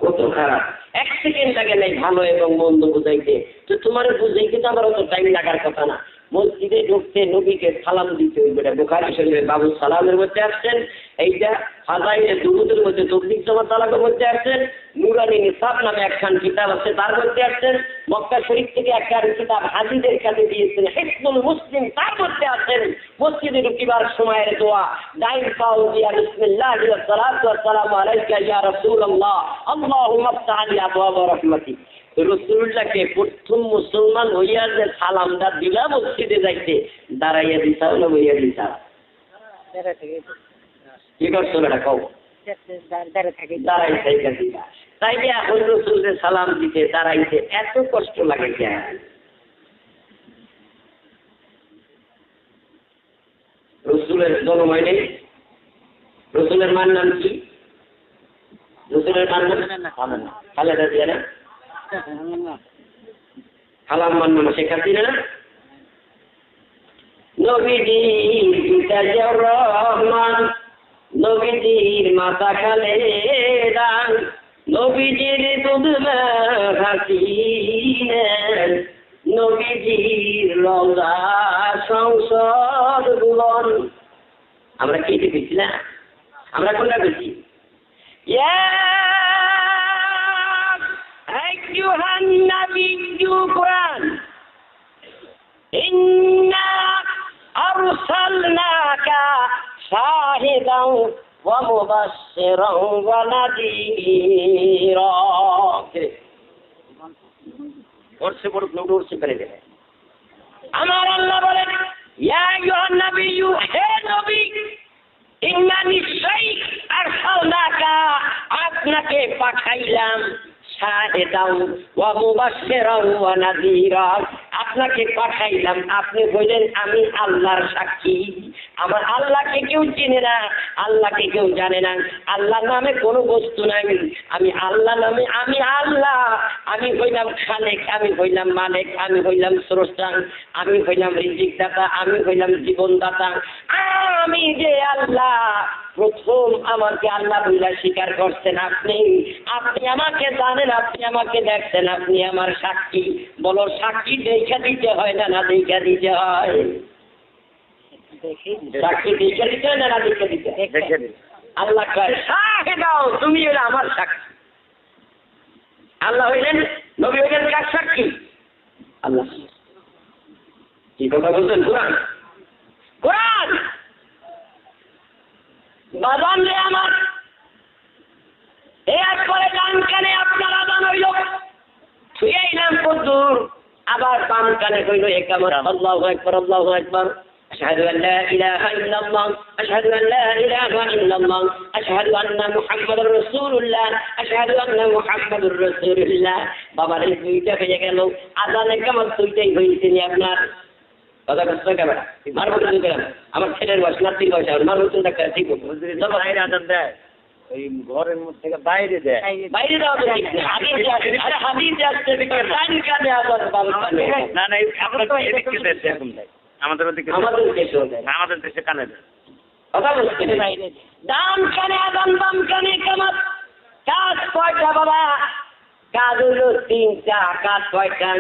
কত খারাপ। 1 সেকেন্ড লাগে নাই ভালো এবং মন্দ বুঝাইতে। তো তোমার বুঝাইতে তো আমার অত টাইম লাগার কথা না। মসজিদে ঢুকতে নবীকে সালাম দিতে হইবে। বুখারী শরীফে বাবু সালামের মধ্যে আসছেন, এইটা ফাজাইলে দুরুদের মধ্যে তবলিগ জামাত তালাকের মধ্যে আসছেন, নুরানি নিসাব নামে একখান কিতাব আছে তার মধ্যে আসছেন, মক্কা শরীফ থেকে একখান কিতাব হাজিদের কাছে দিয়েছেন হিসনুল মুসলিম তার মধ্যে আছেন মসজিদে ঢুকিবার সময়ের দোয়া, ডাইন পাও দিয়া বিসমিল্লাহ ওয়া সালাতু ওয়াসসালামু আলাইকা ইয়া রাসূলুল্লাহ আল্লাহুম্মা আফতাহ লি আবওয়াব রাহমাতিক। রাসূলুল্লাহকে প্রথম মুসলমান হইয়া যে সালামটা দিলা মসজিদে যাইতে, দাঁড়াইয়া দিছাও না বইয়া দিছাও? কি করছো বেটা কও? দাঁড়াই থাইকা দিলা। তাইলে এখন রাসূলকে সালাম দিতে দাঁড়াইতে এত কষ্ট লাগে কেন? রাসূলের জন্ম হয় নাই? রাসূলের মার নাম কি? রাসূলের মার নাম খালেদা জিয়া না? খালাম মার নাম শেখ হাসিনা না? নবীজির পিতা জিয়াউর রহমান, নবীজির মাতা খালেদা, নবীজির দুধ হাসিনা, নবীজির রওজা সংসদ ভুবন। আমরা কি দেখেছি না? আমরা কোনটা দেখি? আইয়ুহান নাবিয়্যু কুরআন ইন্না আরসালনাকা শাহিদান ওয়া মুবাশশিরান ওয়া নাযীরা। ওরসে বড় নোটসে করে দেবে। আমার আল্লাহ বলেন, ইয়া আইয়ুহান নাবিয়্যু, হে নবী, ইন্না নিশ্চয়ই আরসালনাকা, আপনাকে পাঠাইলাম, শাহিদান ওয়া মুবাশশিরান ওয়া নাযীরা, আপনাকে পাঠাইলাম, আপনি বললেন আমি আল্লাহর সাক্ষী। আমার আল্লাহকে কেউ চিনে না, আল্লাহকে কেউ জানে না, আল্লাহ নামে কোনো বস্তু নাই। আমি আল্লাহ নামে, আমি আল্লাহ, আমি হইলাম খালেক, আমি হইলাম মালিক, আমি হইলাম স্রষ্টা, আমি হইলাম রিজিক দাতা, আমি হইলাম জীবনদাতা। আমি যে আল্লাহ, প্রথম আমাকে আল্লাহ বইলা স্বীকার করছেন আপনি। আপনি আমাকে জানেন, আপনি আমাকে দেখছেন, আপনি আমার সাক্ষী। বলো সাক্ষী দেখা দিতে হয় না না দেখা দিতে হয়? সাক্ষী দেখা দিতে হয় না না দেখা দিতে? আল্লাহ কয় সাক্ষী দাও, তুমি হইলে আমার সাক্ষী। আল্লাহ হইলেন, নবী হইলেন কার সাক্ষী? আল্লাহ। কি কথা বলছেন? কোরআন, কোরআন। বাজান রে আমার, এরপরে ডান কানে আপনার আজান হইল, ছুঁয়েই নাম কদ্দুর, আবার বাম কানে হইল একামত, আল্লাহু আকবার, আল্লাহু আকবার, আশহাদু আন লা ইলাহা ইল্লাল্লাহ, আশহাদু আন লা ইলাহা ইল্লাল্লাহ, আশহাদু আন্না মুহাম্মাদুর রাসূলুল্লাহ, আশহাদু আন্না মুহাম্মাদুর রাসূলুল্লাহ। বাবার এই দুইটা হয়ে গেল, আজান একামত দুইটাই হয়েছে নি আপনার। কথা কষ্ট কেন মারবো কেন? আমার ছেলের বয়স, নাতির বয়স, আমার মারবো চিন্তা করে ঠিক বাইরে আজান দেয়, ওই ঘরের মধ্যে থেকে বাইরে দেয়, বাইরে দেওয়া তো ঠিক না। হাদিসে আসছে ডান কানে আজান, বাম কানে না। না আপনাদের এদিকে দেশে এখন দেয়, আমাদের ওদিকে, আমাদের দেশে দেয়, আমাদের দেশে কানে দেয়। কথা বলছি ডান কানে আজান, বাম কানে কামাত। কাজ কয়টা বাবা? কাজ হইল 3টা। কাজ কয়টা?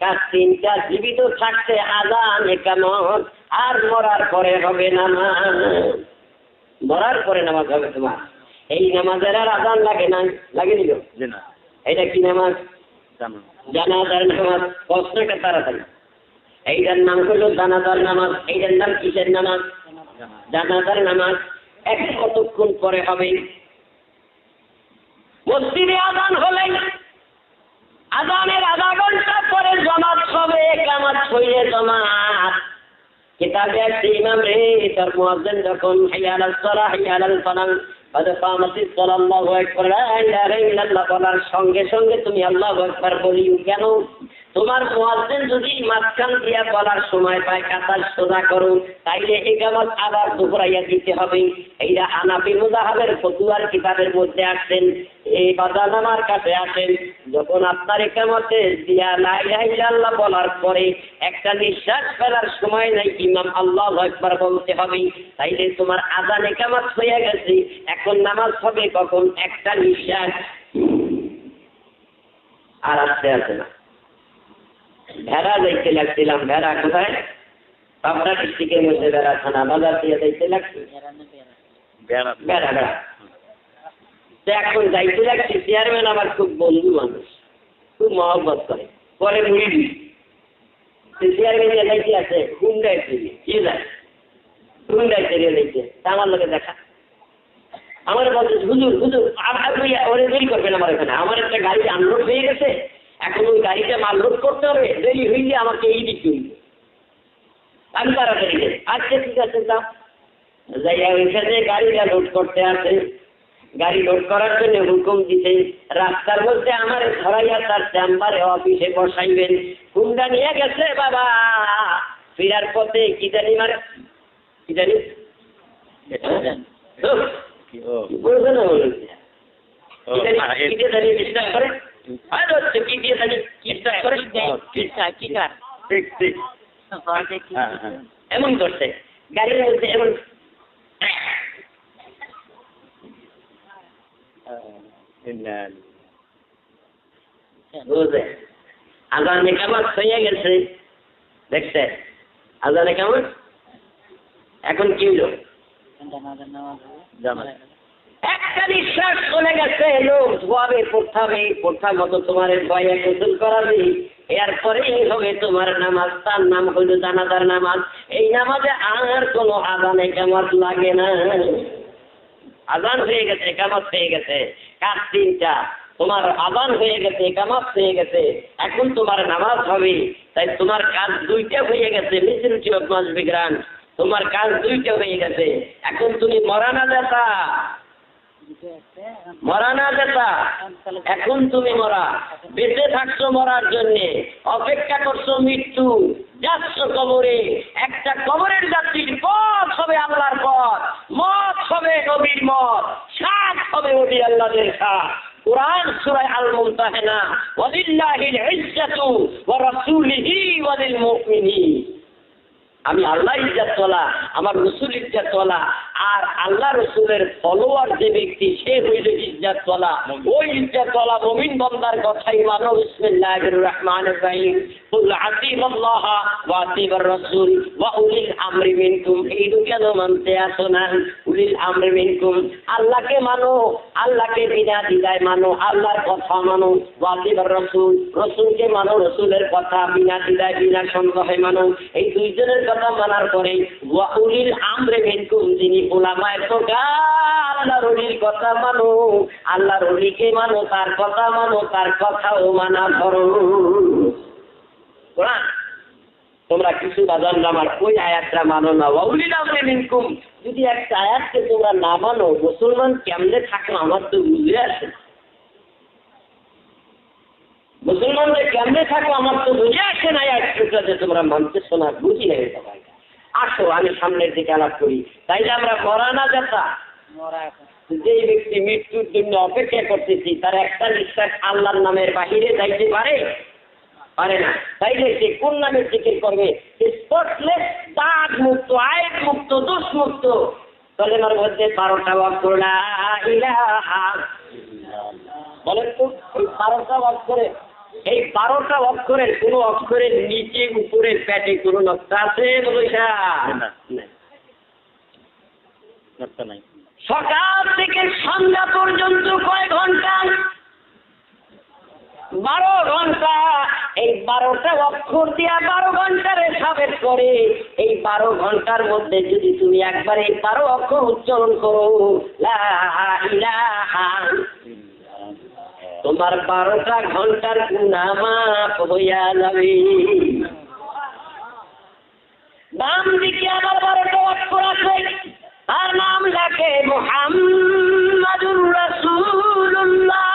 কাজ 3টা। জীবিত থাকতে আজান একামত, আর মরার পরে হবে নামাজ। মরার পরে নামাজ হবে তোমার। এই নামাজের আর আজান লাগে না, লাগে দিল না। এটা কি নামাজ? জানাজার নামাজ। প্রশ্নটা তাড়াতাড়ি। এইটার নাম হলো জানাজার নামাজ। এইটার নাম কিসের নামাজ? জানাজার নামাজ। কতক্ষণ পরে হবে? মসজিদে আজান হলে আযানের আধা ঘন্টা পরে জামাত হবে, ইকামত হইলে জামাত। কিতাবে আছে ইমাম রে, তার মুয়াজ্জিন যখন হাইয়া আলাস সালাহ হাইয়া আলাল ফালাহ قد قامت الصلاة الله أكبر لا إله إلا الله বলার সঙ্গে সঙ্গে তুমি আল্লাহু আকবার বলিও কেন? তোমার মুয়াজ্জিন যদি মাঝখান দিয়া বলার সময় পায় কাতার সোজা করো, তাইলে ইকামত আবার দুহরাইয়া দিতে হবে। এইটা হানাফি মুযাহাবের ফতোয়ার কিতাবের মধ্যে আসেন। এই বাজান আমার কাছে আসেন, যখন আপনার ইকামতে দিয়া লা ইলাহা ইল্লাল্লাহ বলার পরে একটা নিঃশ্বাস ফেলার সময় নাই, ইমাম আল্লাহু আকবার বলতে হবে, তাইলে তোমার আযান ইকামত হয়ে গেছে। এখন নামাজ হবে কখন? একটা নিঃশ্বাস আর আসতে আসে না। ভেড়া যাইতে লাগছিলাম, ভেড়া কোথায়? পাবনা ডিস্ট্রিক্টের মধ্যে ভেড়া থানা বাজার দিয়ে যাইতে লাগছে, ভেড়া ভেড়া। এখন যাইতে লাগছি, চেয়ারম্যান আমার খুব বন্ধু মানুষ, খুব মহব্বত করে, পরে মুড়ি দিই। চেয়ারম্যান যাইতে আছে হুন্ডাই ফিরে, কি যায় হুন্ডাই ফিরে যাইতে, আমার লোকে দেখা আমার বলছে হুজুর হুজুর ওরে দেরি করবেন আমার এখানে, আমার একটা গাড়ি আনলোড হয়ে গেছে, এখন ওই গাড়িটা মাল লোড করতে হবে, দেরি হইলে আমাকে এই দিক হইল। আমি তাড়াতাড়ি যাই। আচ্ছা ঠিক আছে দাও। যাইয়া ওইখানে গাড়িটা লোড করতে আসে, গাড়ি লোড করার জন্য হুকুম দিতে, রাস্তার মধ্যে আমার ধরাইয়া তার চেম্বারে অফিসে বসাইবেন। হুন্ডা নিয়ে গেছে বাবা, ফিরার পথে কি জানি মারে, কি জানি বুঝবে না বলুন, এমন করছে গাড়ির মধ্যে, এমন বুঝে আজানে কেমন হয়ে গেছে, দেখছে আজানে কেমন। এখন কি হলো? একটা নিঃশ্বাস চলে গেছে, লোক ধোয়াবে, পড়তে মতো তোমার ভয়ে গোসল করাবে, এরপরে হবে তোমার নামাজ, তার নাম হইল জানাজার নামাজ। এই নামাজে আর কোনো আজানে কেমন লাগে না, আজান হয়ে গেছে, একামত হয়ে গেছে। কাজ তিনটা, তোমার আজান হয়ে গেছে, একামত হয়ে গেছে, এখন তোমার নামাজ হবে। তাই তোমার কাজ দুইটা হয়ে গেছে, মিছিল মাস বিগ্রান, তোমার কাজ দুইটা হয়ে গেছে। এখন তুমি মরানা যেতা, মরানা যেতা, এখন তুমি মরা, বেঁচে থাকছো মরার জন্য, অপেক্ষা করছো মৃত্যু, যাচ্ছ কবরে। একটা কবরের যাত্রীর পথ হবে আল্লাহর পথ, মত হবে নবীর মত, শাক হবে ওটি আল্লাহদের শাক। কুরআন সূরা আল মুমতাহানা, ওয়ালিল্লাহিল ইজ্জাতু ওয়া রাসূলিহি ওয়া লিল মুমিনিন। আমি আল্লাহ ইজ্জতওয়ালা, আমার রসুল ইজ্জতওয়ালা, আর আল্লাহ রসুলের ফলোয়ার যে ব্যক্তি সে হইল ইজ্জতওয়ালা। ওই ইজ্জতওয়ালা মুমিন বান্দার কথাই মানো। বিসমিল্লাহির রহমানির রহিম, কুল আতিউল্লাহ ওয়া আতিউর রাসূল ওয়া উলিল আমরি মিনকুম। এই কেন মানতে আসো না? উলিল আমরি মিনকুম, আল্লাহকে মানো, আল্লাহকে বিনা দ্বিধায় মানো, আল্লাহর কথা মানো। ওয়া আতিউর রাসূল, রসুলকে মানো, রসুলের কথা বিনা দ্বিধায় বিনা সন্দেহে মানো। এই দুইজনের কথা মানার পরে ওয়া উলিল আমরি মিনকুম, যিনি উলামায়ে তোগার, আল্লাহর ওলির কথা মানো, আল্লাহর ওলিকে মানো, তার কথা মানো, তার কথাও মানা করো। কোরআন তোমরা কিছু বাজান আমার ওই আয়াতটা মানো না। ওয়া উলিল আমরি মিনকুম, যদি একটা আয়াতকে তোমরা না মানো, মুসলমান কেমনে থাকো আমার তো বুঝে আসে। মুসলমানদের কেমনে থাকো আমার তো বুঝে আসে না। আয়াতটা যে তোমরা মানতেছো না, বুঝি না। সবাই আসো আমি সামনের দিকে আলাপ করি। তাইলে আমরা মরানা যাতা, যে ব্যক্তি মৃত্যুর জন্য অপেক্ষা করতেছি, তার একটা নিঃশ্বাস আল্লাহর নামের বাহিরে যাইতে পারে পারে না। তাইলে সে কোন নামের জিকির করবে? স্পটলেস, দাগ মুক্ত, আয়াত মুক্ত, দোষ মুক্ত। কলেমার মধ্যে 12টা ওয়াক্ত লা ইলাহা বলেন তো, 12টা ওয়াক্ত করে, এই 12টা অক্ষরের কোন অক্ষরের নিচে উপরে পেটে কোন নকশা আছে? নাই। সকাল থেকে সন্ধ্যা পর্যন্ত কয় ঘন্টা? 12 ঘন্টা। এই 12টা অক্ষর দিয়া 12 ঘন্টার হিসাবের করে। এই 12 ঘন্টার মধ্যে যদি তুমি একবার এই 12 অক্ষর উচ্চারণ করো, লা ইলাহা তোমার 12টা ঘন্টার গুনাহ মাফ হইয়া যাবে। বাম দিকে আমার 12টা অক্ষর আছে, আর নাম লেখে মুহাম্মাদুর রাসূলুল্লাহ।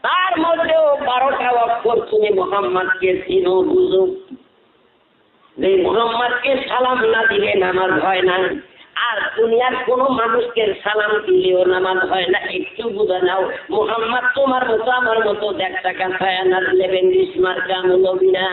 তার মধ্যেও 12টা অক্ষর। তুমি মুহাম্মদকে চিনো বুঝো, যে মুহাম্মদকে সালাম না দিলে নামাজ হয় না, আর দুনিয়ার কোন মানুষকে সালাম দিলেও নামাজ হয় না। একটু বুঝে নাও, মুহাম্মদ তোমার মতো আমার মতো 1 টাকা ফায়ানার লেবেন ইসমার কামল বিনা।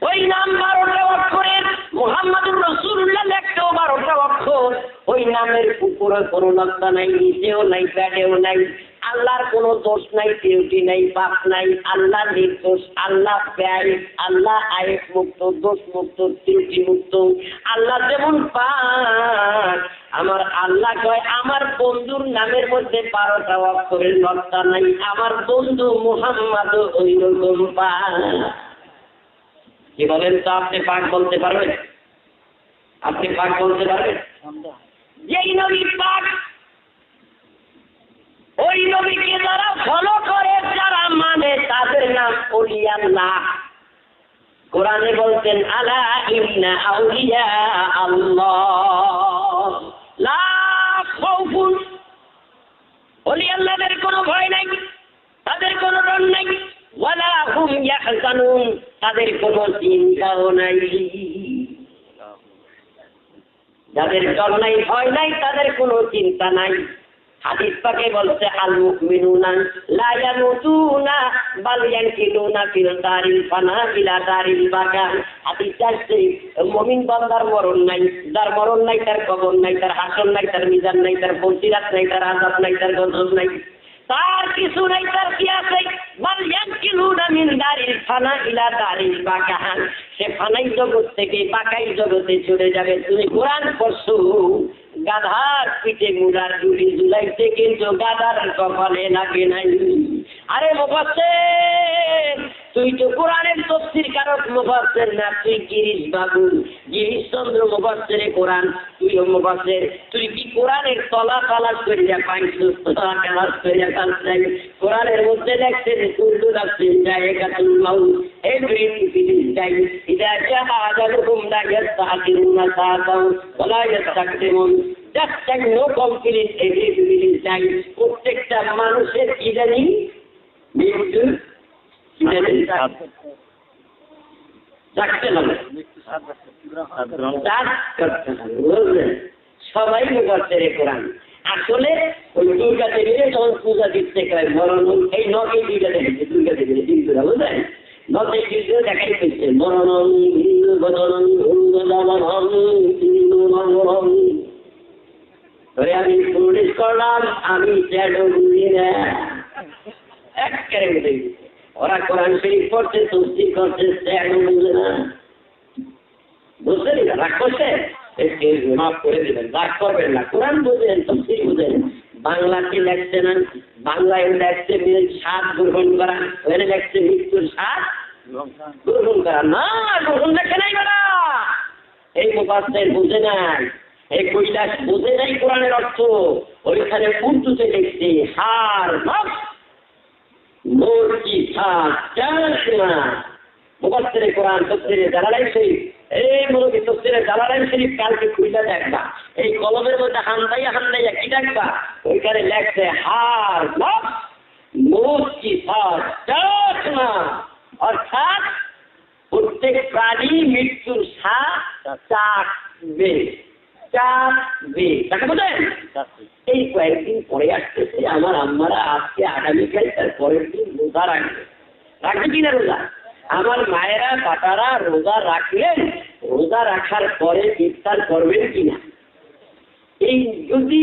ওই নাম 12টা অক্ষরের, মুহাম্মাদুর রাসূলুল্লাহ লেখতেও 12টা অক্ষর। ওই নামের উপরে কোনো নকশা নাই, নিচেও নাই, পেটেও নাই। আল্লাহর কোনো দোষ নাই, ত্রুটি নাই, পাপ নাই। আল্লাহ নির্দোষ, আল্লাহ ব্যয়, আল্লাহ আয়েব মুক্ত, দোষ মুক্ত, ত্রুটি মুক্ত। আল্লাহ যেমন পাক, আমার আল্লাহ কয় আমার বন্ধুর নামের মধ্যে 12টা অক্ষরের নকশা নাই। আমার বন্ধু মুহাম্মদ ওই রকম পাক। কি বলেন তো? আপনি পাক বলতে পারবেন? আপনি পাক বলতে পারবেন? যেই নবী পাক, ওই নবীকে যারা ফলো করে, যারা মানে, তাদের নাম আউলিয়াল্লাহ। কোরআনে বলতেন আলা ইন্না আউলিয়া আল্লাহ লা খাউফুন। আউলিয়াল্লাহদের কোনো ভয় নাই, তাদের কোনো ডর নাই। ওয়ালা হুম ইয়াহজানুন, তাদের কোনো চিন্তাও নাই। যাদের ডর নাই, ভয় নাই, তাদের কোনো চিন্তা নাই। হাদিস পাকে বলছে আল মুমিনুনা লা ইয়ামুতুনা বাল ইয়ানকিলুনা ফিল দারিল ফানা ইলা দারিল বাকা। হাদিস আছে মুমিন বান্দার মরণ নাই, যার মরণ নাই তার কবর নাই, তার হাসর নাই, তার মিজান নাই, তার ফজিলত নাই, তার আযাব নাই, তার গজব নাই, তার কিছু নাই। তার কি আছে? বাল ইয়ানকিলুনা মিন দারিল ফানা ইলা দারিল বাকা। সে ফানাই জগৎ থেকে বাকাই জগতে চলে যাবে। তুমি কোরআন পড়ছো, গাধার পিঠে মুড়ার ঝুলি ঝুলাইছে, কিন্তু গাধার কপালে লাগে নাই। আরে মুফাসসির, তুই তো কোরআনের তফসির কারক মুফাসসির না, তুই গিরিশ বাবু, গিরিশ চন্দ্র মুফাসসিরে কোরআন, তুইও মুফাসসির। তুই কি কোরআনের তলা তালাশ করিয়া পাইছিস? তলা তালাশ করিয়া পাইছিস? কোরআনের মধ্যে লেখছে যে কুল্লু নাফসিন যায়িকাতুল মাউত, এভরিথিং ইজ ডাই, ইযা জাআ আজালুহুম লা ইস্তাখিরুনা সাআতান ওয়া লা ইস্তাকদিমুন। Just time, no complete, everything is die. প্রত্যেকটা মানুষের কি জানি মৃত্যু সবাই মুফাসসিরে কোরআন। আসলে ওই দুর্গা দেবীরে যখন পূজা দিচ্ছে মরণ, এই নকে দুইটা দেখেছে, দুর্গা দেবীর দিনটা বুঝলেন, নকে দুইটা দেখাই পেয়েছে মরণ বদন ধরে আমি পুলিশ করলাম, আমি চ্যাডো বুঝি না, এক কেড়ে বুঝে গেছে। ওরা কোরআন শরীফ পড়ছে, তফসির করছে, চ্যাডো বুঝে না। বুঝলেন? রাগ করছে, মাফ করে দেবেন, রাগ করবেন না। কোরআন বুঝেন, তফসির বুঝেন। বাংলাতে লেখছে না, বাংলায় লেখছে স্বাদ গ্রহণ করা, ওখানে লেখছে মৃত্যুর স্বাদ গ্রহণ করা। না, গ্রহণ লেখে নাই ওরা। এই মুফাসসির বুঝে নাই, এই কৈলাস বুঝে নাই কোরআনের অর্থ। ওইখানে উর্দুতে লিখছে হার নফস মোর কি থাক জানা। মুফাসসিরে কোরআন, তফসিরে জালালাইন শরীফ, এই মুরব্বি তফসিরে জালালাইন শরীফ কালকে খুইলা দেখবা, এই কলমের মধ্যে হান্দাইয়া হান্দাইয়া কি দেখবা, ওইখানে লেখছে হার নফস মোর কি থাক জানা। অর্থাৎ প্রত্যেক প্রাণী মৃত্যুর স্বাদ চাখবে, চাখবে। তাকে বোঝেন? এই কয়েকদিন পরে আসতেছে আমার আম্মারা, আজকে আগামীকাল তার পরের দিন রোজা রাখবে। রাখবে কিনা রোজা? আমার মায়েরা বাটারা রোজা রাখলেন, রোজা রাখার পরে ইফতার করবেন কিনা? এই যদি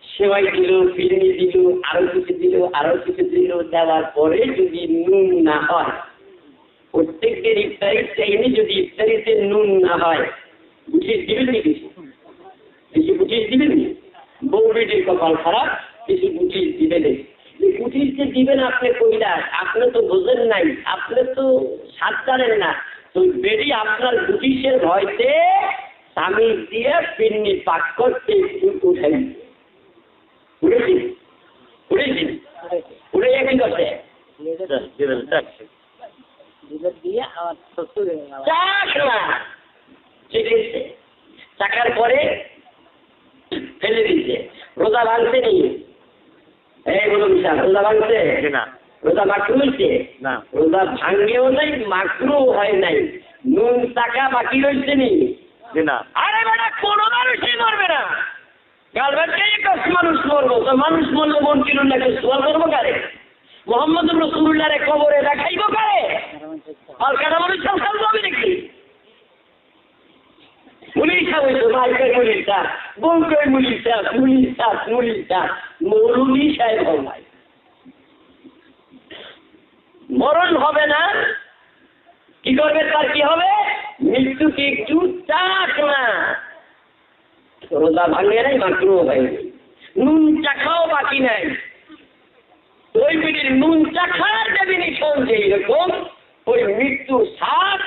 সেবাই দিল, ফিরনি দিল, আরো কিছু দিল, আরো কিছু দিল, দেওয়ার পরে যদি নুন না হয়, প্রত্যেকের ইফতারির টাইমে যদি ইফতারিতে নুন না হয়, বুঝিয়ে দিবেন নি? কিছু বুঝিয়ে দিবেন নি? বউ বেটির কপাল খারাপ, কিছু বুঝিয়ে দিবেন। বুঝিয়ে দিবেন আপনি কইলা, আপনি তো বোঝেন নাই, আপনি তো সাত জানেন না। তো বেটি আপনার বুঝিসের ভয়তে তামিজ দিয়ে পিন্নি পাক করতে একটু উঠাই উঠেছি উঠেছি উঠে কি করছে দিয়ে আমার শ্বশুর চাক না চিকিৎসে চাকার পরে ফেলে দিচ্ছে রোজা ভাঙছে নি এইগুলো বিশাল রোজা ভাঙছে না রোজা মাকরু হয়েছে না রোজা ভাঙেও নাই মাকরু হয় নাই নুন টাকা বাকি রয়েছে নি না আরে বেটা কোনো মানুষই মরবে না গালবানকে কষ্ট মানুষ মরবো তো মানুষ মরলে মন কিনুন নাকি সোয়াল করবো কারে মোহাম্মদ রসুল্লাহরে কবরে দেখাইব কারে আর কারা মানুষ সব যাবে নাকি মুলিশা হইতো মাইকের মুলিশা বউকের মুলিশা মুলিশা মুলিশা মরুলি সাহেব ভাই মরণ হবে না কি করবে তার কি হবে মৃত্যুকে একটু চাক না রোজা ভাঙে নাই মাকরু ভাই নুন চাখাও বাকি নাই ওই পিটির নুন চাখার ডেফিনিশন যেরকম ওই মৃত্যু সাত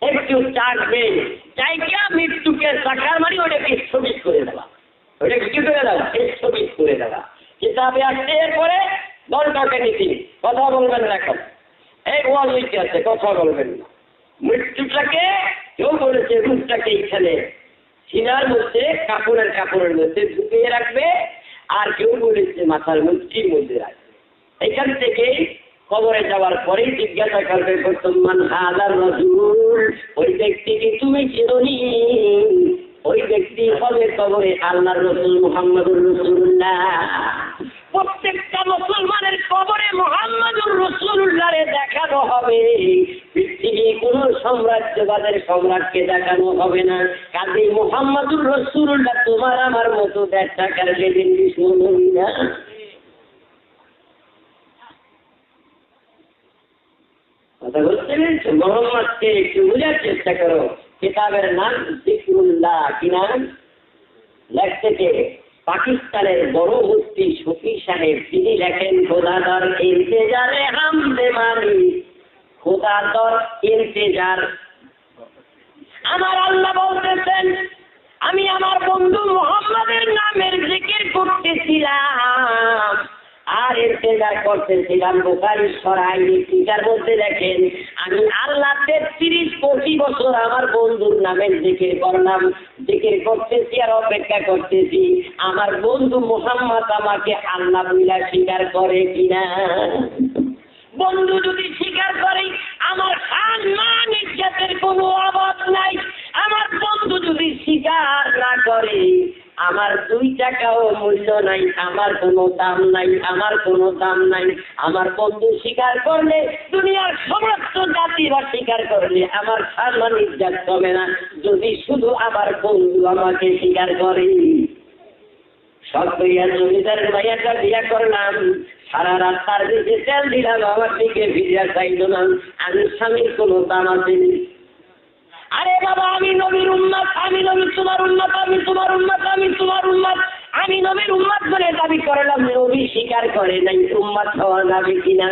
একটু চাকবে চাইকা মৃত্যুকে চাকার মানে ওটাকে স্থগিত করে দেওয়া ওটাকে কি করে দেওয়া স্থগিত করে দেওয়া কিতাবে আসছে এরপরে দলটাকে নীতি কথা বলবেন না এখন এই ওয়াল লিখতে আছে কথা বলবেন না মৃত্যুটাকে কেউ বলেছে রূপটাকে এইখানে সিনার মধ্যে কাপড়ের মধ্যে ঢুকিয়ে রাখবে আর কেউ বলেছে মাথার মুঠির মধ্যে রাখবে এখান থেকে কবরে যাওয়ার পরেই জিজ্ঞাসা করবে বর্তমান হাজার রসুল ওই ব্যক্তিকে তুমি চিরনি ওই ব্যক্তি হবে কবরে আল্লাহর রসুল মুহাম্মদুর রাসূলুল্লাহ প্রত্যেকটা মুসলমানের কবরে মুহাম্মদুর রাসূলুল্লাহরে দেখানো হবে পৃথিবী কোন সাম্রাজ্যবাদের সম্রাটকে দেখানো হবে না কাজে মুহাম্মদুর রাসূলুল্লাহ তোমার আমার মতো দেখার যেদিন শুনুন না কথা বলতে পেরেছো মোহাম্মদকে একটু বোঝার চেষ্টা করো কিতাবের নাম যিকরুল্লাহ কি নাম লেখতে কে পাকিস্তানের বড় মুফতি শফি সাহেব তিনি লেখেন খোদাদার ইন্তেজারে হামদে মানি খোদাদার ইন্তেজার আমার আল্লাহ বলতেছেন আমি আমার বন্ধু মুহাম্মাদের নামের জিকির করতেছিলাম আর ইন্তেজার করতেছিলাম বুখারী সরাই টিকার মধ্যে দেখেন আমি আল্লাহ 33-40 বছর আমার বন্ধুর নামের জিকির করলাম জিকির করতেছি আর অপেক্ষা করতেছি আমার বন্ধু মুহাম্মদ আমাকে আল্লাহ বলে স্বীকার করে কিনা বন্ধু যদি স্বীকার করে আমার সম্মান ইজ্জতের কোনো অভাব নাই আমার বন্ধু যদি স্বীকার না করে আমার 2 টাকাও মূল্য নাই আমার কোনো দাম নাই আমার কোনো দাম নাই আমার বন্ধু স্বীকার করলে দুনিয়ার সমস্ত জাতিরা স্বীকার করলে আমার সম্মান ইজ্জত হবে না যদি শুধু আমার বন্ধু আমাকে স্বীকার করে সব ভাইয়া জমিদার ভাইয়াটা বিয়া করলাম সারা রাত তার দিকে তেল দিলাম আমার দিকে ভিড়া চাইল না আমি স্বামীর কোনো দাম আছে আরে বাবা আমি নবীর উম্মত আমি নবী তোমার উম্মত আমি তোমার উম্মত আমি তোমার উম্মত আমি নবীর উম্মত বলে দাবি করলাম নবী স্বীকার করে নাই উম্মত হওয়া যাবে কিনা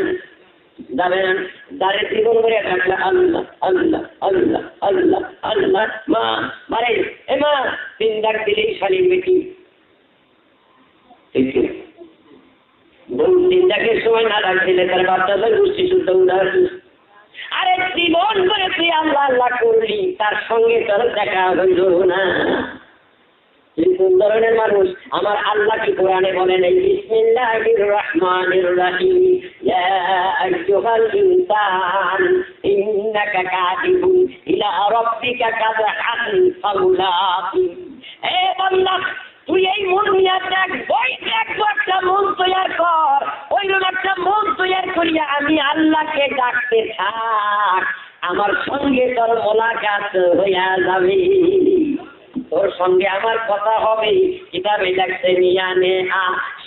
যাবে না দাঁড়ে জীবন করে ডাকলে আল্লাহ আল্লাহ আল্লাহ আল্লাহ আল্লাহ মা মারে এ মা 3 ডাক দিলেই শালীর বেটি বউ 3 ডাকের সময় না ডাক দিলে তার বাচ্চাদের গুষ্টি শুদ্ধ উদাহরণ আরে জীবন করে তুই আল্লাহ আল্লাহ করলি তার সঙ্গে তোর দেখা হইল না কোন ধরনের মানুষ আমার আল্লাহ কি কোরআনে বলেন এই বিসমিল্লাহির রহমানির রহিম ইয়া আইয়ুহাল ইনসান ইন্নাকা কাদিবুন ইলা রাব্বিকা কাদহান ফামুলাকি এ বান্দা তুই এই মন নিয়ে দেখ ওই একটা মন তৈরি কর ওই একটা মন তৈরি করিয়া আমি আল্লাহকে ডাকতে থাক আমার সঙ্গে তোর মোলাকাত হইয়া যাবে তোর সঙ্গে আমার কথা হবে কিতাবে লেখছে মিয়ানে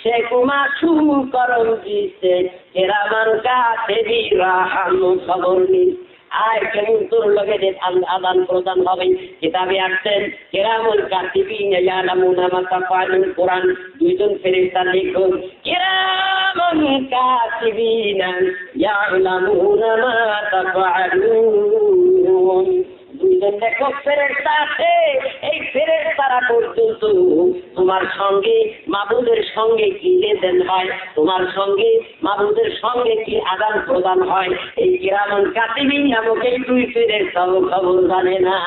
সে কুমা শু করম দিছে কেরামান কাছে বিরাহাম খবর নি আয় কেমন তোর লগে যে আদান প্রদান হবে কিতাবে আসছেন কেরামুল কাতিবিন ইয়ালামুনা মা তাফআলুন কোরআন 2 জন ফেরেশতা লিখুন কেরামুল কাতিবিন ইয়ালামুনা মা তাফআলুন 2 দেখো ফেরেশতা আছে, এই ফেরেশতারা পর্যন্ত তোমার সঙ্গে মাবুদের সঙ্গে কি লেনদেন হয়, তোমার সঙ্গে মাবুদের সঙ্গে কি আদান প্রদান হয়, এই কিরামান কাতিবিন নামক এই দুই ফেরেশতাও খবর জানে না।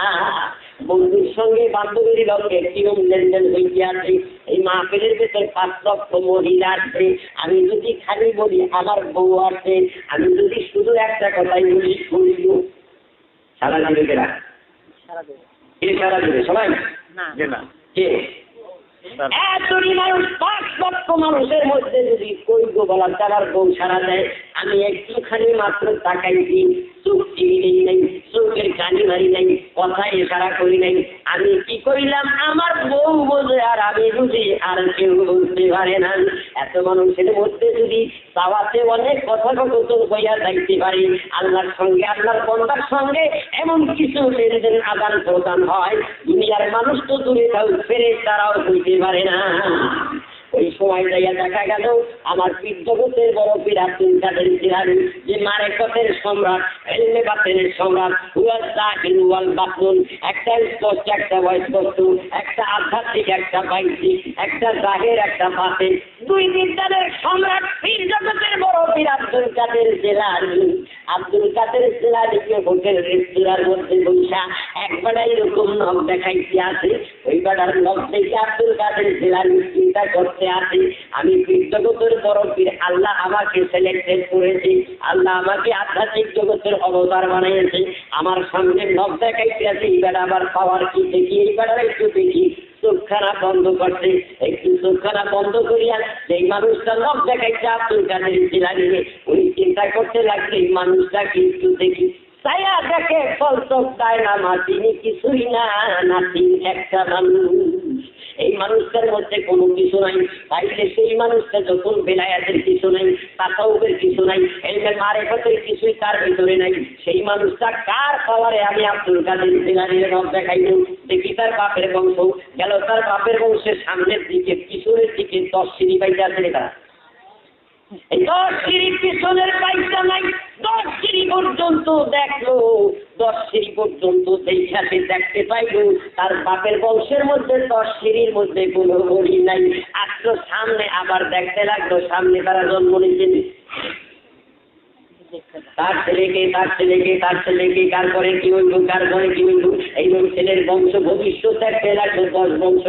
বন্ধুর সঙ্গে বান্ধবীর লক্ষ্যে কিরম লেনদেন হইতে আছে, এই মাহফিলের ভেতর 5 লক্ষ মহিলা আছে, আমি যদি খালি বলি আমার বউ আছে, আমি যদি শুধু একটা কথাই বলি শুনল, সারা দিবে কেনা সারা দেবে কে সারা দিবে? সবাই না না কে? এতটি মানুষ, 5 লক্ষ মানুষের মধ্যে যদি কই গো বলা তার বউ সারা দেয়, আমি একটুখানি মাত্র তাকাইছি, চোখ টিভি নাই, চোখের কানি মারি নাই, কথা ইশারা করি নাই, আমি কি করিলাম আমার বউ বোঝে আর আমি বুঝি আর কেউ বুঝতে পারে না। এত মানুষের মধ্যে যদি চাওয়াতে অনেক কথোপকথন হইয়া যাইতে পারি, আল্লাহর সঙ্গে আল্লাহর বান্দার সঙ্গে এমন কিছু লেনদেন আদান প্রদান হয়, দুনিয়ার মানুষ তো দূরে থাক ফেরেশতারাও বুঝতে পারে না। ওই সময় যাইয়া দেখা গেল আমার পীর জগতের বড় পীর আব্দুল কাদের জিলানী, যে মারেফতের সম্রাট, ইলমে বাতিনের সম্রাট, হুয়াল জাহিল ওয়াল বাতিন, একটা স্পষ্ট একটা অস্পষ্ট, একটা আধ্যাত্মিক একটা বাহ্যিক, একটা জাহির একটা বাতিন, দুই বিদ্যানের সম্রাট পীর জগতের বড় পীর আব্দুল কাদের জিলানী। আব্দুল কাদের জিলানীকে হোটেল রেস্তোরাঁর মধ্যে বসা একবার এরকম নখ দেখাইতে আছে, ওই বেড়ার নখ দেখে আব্দুল কাদের জিলানী চিন্তা করতে আছে, আমি পীর জগতের বড় পীর, আল্লাহ আমাকে সিলেক্টেড করেছে, আল্লাহ আমাকে আধ্যাত্মিক জগতের অবতার বানিয়েছে, আমার সামনে নখ দেখাইতে আছে, এই বেড়া আবার পাওয়ার কি দেখি, এই বেড়ার একটু দেখি, চোখখানা বন্ধ করছে, একটু চোখখানা বন্ধ করিয়া যেই মানুষটা নখ দেখাইছে আব্দুল কাদের জিলানী, উনি চিন্তা করতে লাগছে এই মানুষটাকে একটু দেখি, ছায়া দেখে ফলসক দেয় না মাতিনি কিছুই না, নাতি একটা মানুষ, এই মানুষটার মধ্যে কোনো কিছু নাই, তাইলে সেই মানুষটা যখন বেলায়াতের কিছু নাই, তাসাউফের কিছু নাই, এলমে মারেফতের কিছুই তার ভিতরে নাই, সেই মানুষটা কার পাওয়ারে আমি আব্দুল কাদের জিলানীর নখ দেখাইব, দেখি তার বাপের বংশ, গেল তার বাপের বংশের সামনের দিকে পিছনের দিকে 10 সিঁড়ি পাইতে আছে এটা, এই 10 সিঁড়ির পিছনের পাইটা নাই, 10 সিঁড়ি পর্যন্ত দেখলো, 10 সিঁড়ি পর্যন্ত দেখাতে দেখতে পাইল তার বাপের বংশের মধ্যে 10 সিঁড়ির মধ্যে কোনো গড়ি নাই, আসলো সামনে আবার দেখতে লাগলো সামনে তারা জন্ম নিয়েছেন, তার ছেলেকে তারপরে কি হইল, তারপরে কি হইল, এই ছেলের বংশ ভবিষ্যৎ দেখতে লাগলো 10 বংশ,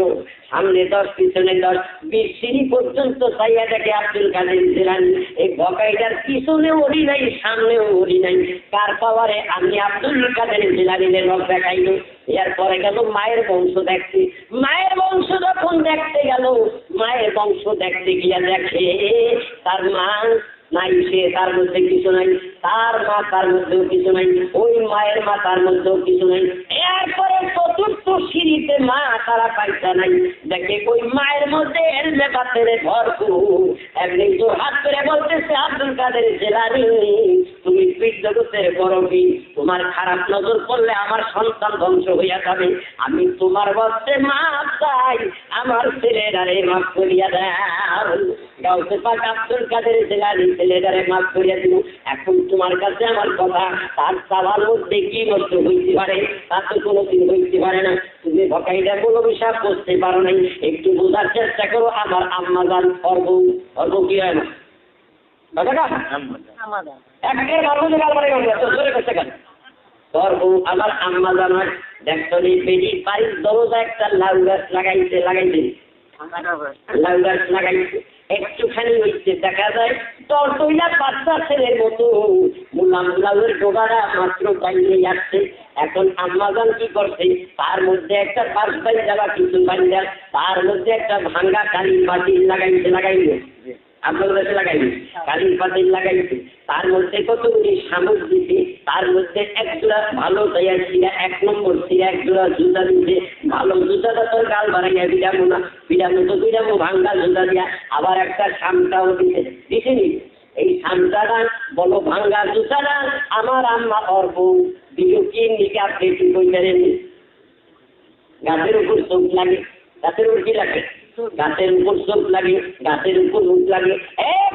সামনে 10 পিছনে 10, 20 সিঁড়ি পর্যন্ত চাইয়া দেখে আব্দুল কাদের জিলানী, এই ভকাইটার পিছনে ওড়ি নাই সামনেও ওড়ি নাই, কার পাওয়ারে আমি আব্দুল কাদের জিলানীর নখ দেখাইল। এরপরে গেল মায়ের বংশ দেখতে, মায়ের বংশ যখন দেখতে গেল, মায়ের বংশ দেখতে গিয়া দেখে তার মা নাই, সে তার মধ্যে কিছু নাই, তার মা তার মধ্যেও কিছু নাই, ওই মায়ের মা তার মধ্যেও কিছু নাই, এরপরে 4র্থ সিঁড়িতে মা তারা পাইতা নাই, দেখে ওই মায়ের মধ্যে এলমে বাতিনের ভরপুর, একদিন তো হাত করে বলতেছে আব্দুল কাদের জিলানী, তুমি পীর জগতের বড় পীর, তোমার খারাপ নজর পড়লে আমার সন্তান ধ্বংস হইয়া যাবে, আমি তোমার বলতে মাপ চাই, আমার ছেলেরারে মাফ করিয়া দাও। গাউসে পাক আব্দুল কাদের জিলানী ছেলেটারে মাফ করিয়া দিব, এখন তোমার কাছে আমার কথা, তার চাওয়ার মধ্যে কি নষ্ট হইতে পারে, তা তো কোনোদিন হইতে পারে না, তুমি ভকাইটা কোনো বিষয় বুঝতে পারো নাই, একটু বোঝার চেষ্টা করো, আমার আম্মা জান অর্ব কি হয় না একের বারো গালবারে অর্ব আমার আম্মা জান হয়, দেখতো বেরি বাড়ির দরজা একটা লাউ গাছ লাগাইছে লাউ গাছ লাগাইছে, একটুখানি হইতে দেখা যায় তরতইলা বাচ্চা ছেলের মতো মুলাম লাউয়ের ডোগারা মাত্র বাইরে আসছে, এখন আম্মাজান কি করছে, তার মধ্যে একটা পাঁচ বাই যাওয়া কিছু বান্ধা, তার মধ্যে একটা ভাঙ্গা কালির বাতিল লাগাইছে আপনার কাছে লাগাইছে, কালির বাতিল লাগাইছে, তার মধ্যে কতগুলি শামুক দিতে, তার মধ্যে এক জোড়া ভালো তৈয়ার ছিলা, 1 নম্বর ছিলা, এক জোড়া জুতা দিতে, ভালো জুতাটা তোর গাল বাড়াইয়া বিড়ামো না, বিড়ামো তো বিড়ামো ভাঙ্গা জুতা দিয়া, আবার একটা শামটাও দিছেনি, এই শামটাটা বলো ভাঙ্গা জুতাটা আমার আম্মা অর্ব বিরুকির নিকে আপনি কি বললেন, গাছের উপর চোখ লাগে, গাছের উপর কি লাগে, গাছের উপর চোখ লাগে, গাছের উপর মুখ লাগে,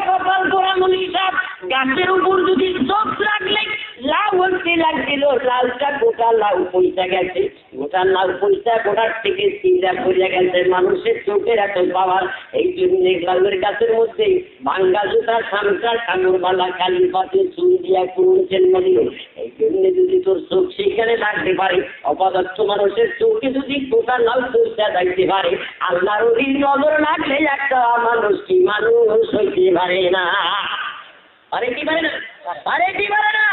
কপাল গোড়া মনীষা, গাছের উপর যদি চোখ লাগলে লাউ হচ্ছে লাখ দিল, লাউটা গোটা লাউ পয়সা গেছে, গোটা লাউ পয়সা গোটার থেকে চিন্তা করে গেছে। মানুষের চোখের এত পাওয়ার, এই জন্য লাউয়ের গাছের মধ্যে ভাঙ্গা জুতা, সামটা, ঠাকুরবালা, কালী পাতে চুল দিয়া কোন জন্ম দিল। এই জন্য যদি তোর চোখ সেখানে লাগতে পারে, অপদার্থ মানুষের চোখে যদি গোটা লাউ পয়সা দেখতে পারে, আল্লাহর ওই নজর লাগলে একটা মানুষ কি মানুষ হইতে পারে না। আরে কি পারে না, আরে কি পারে না।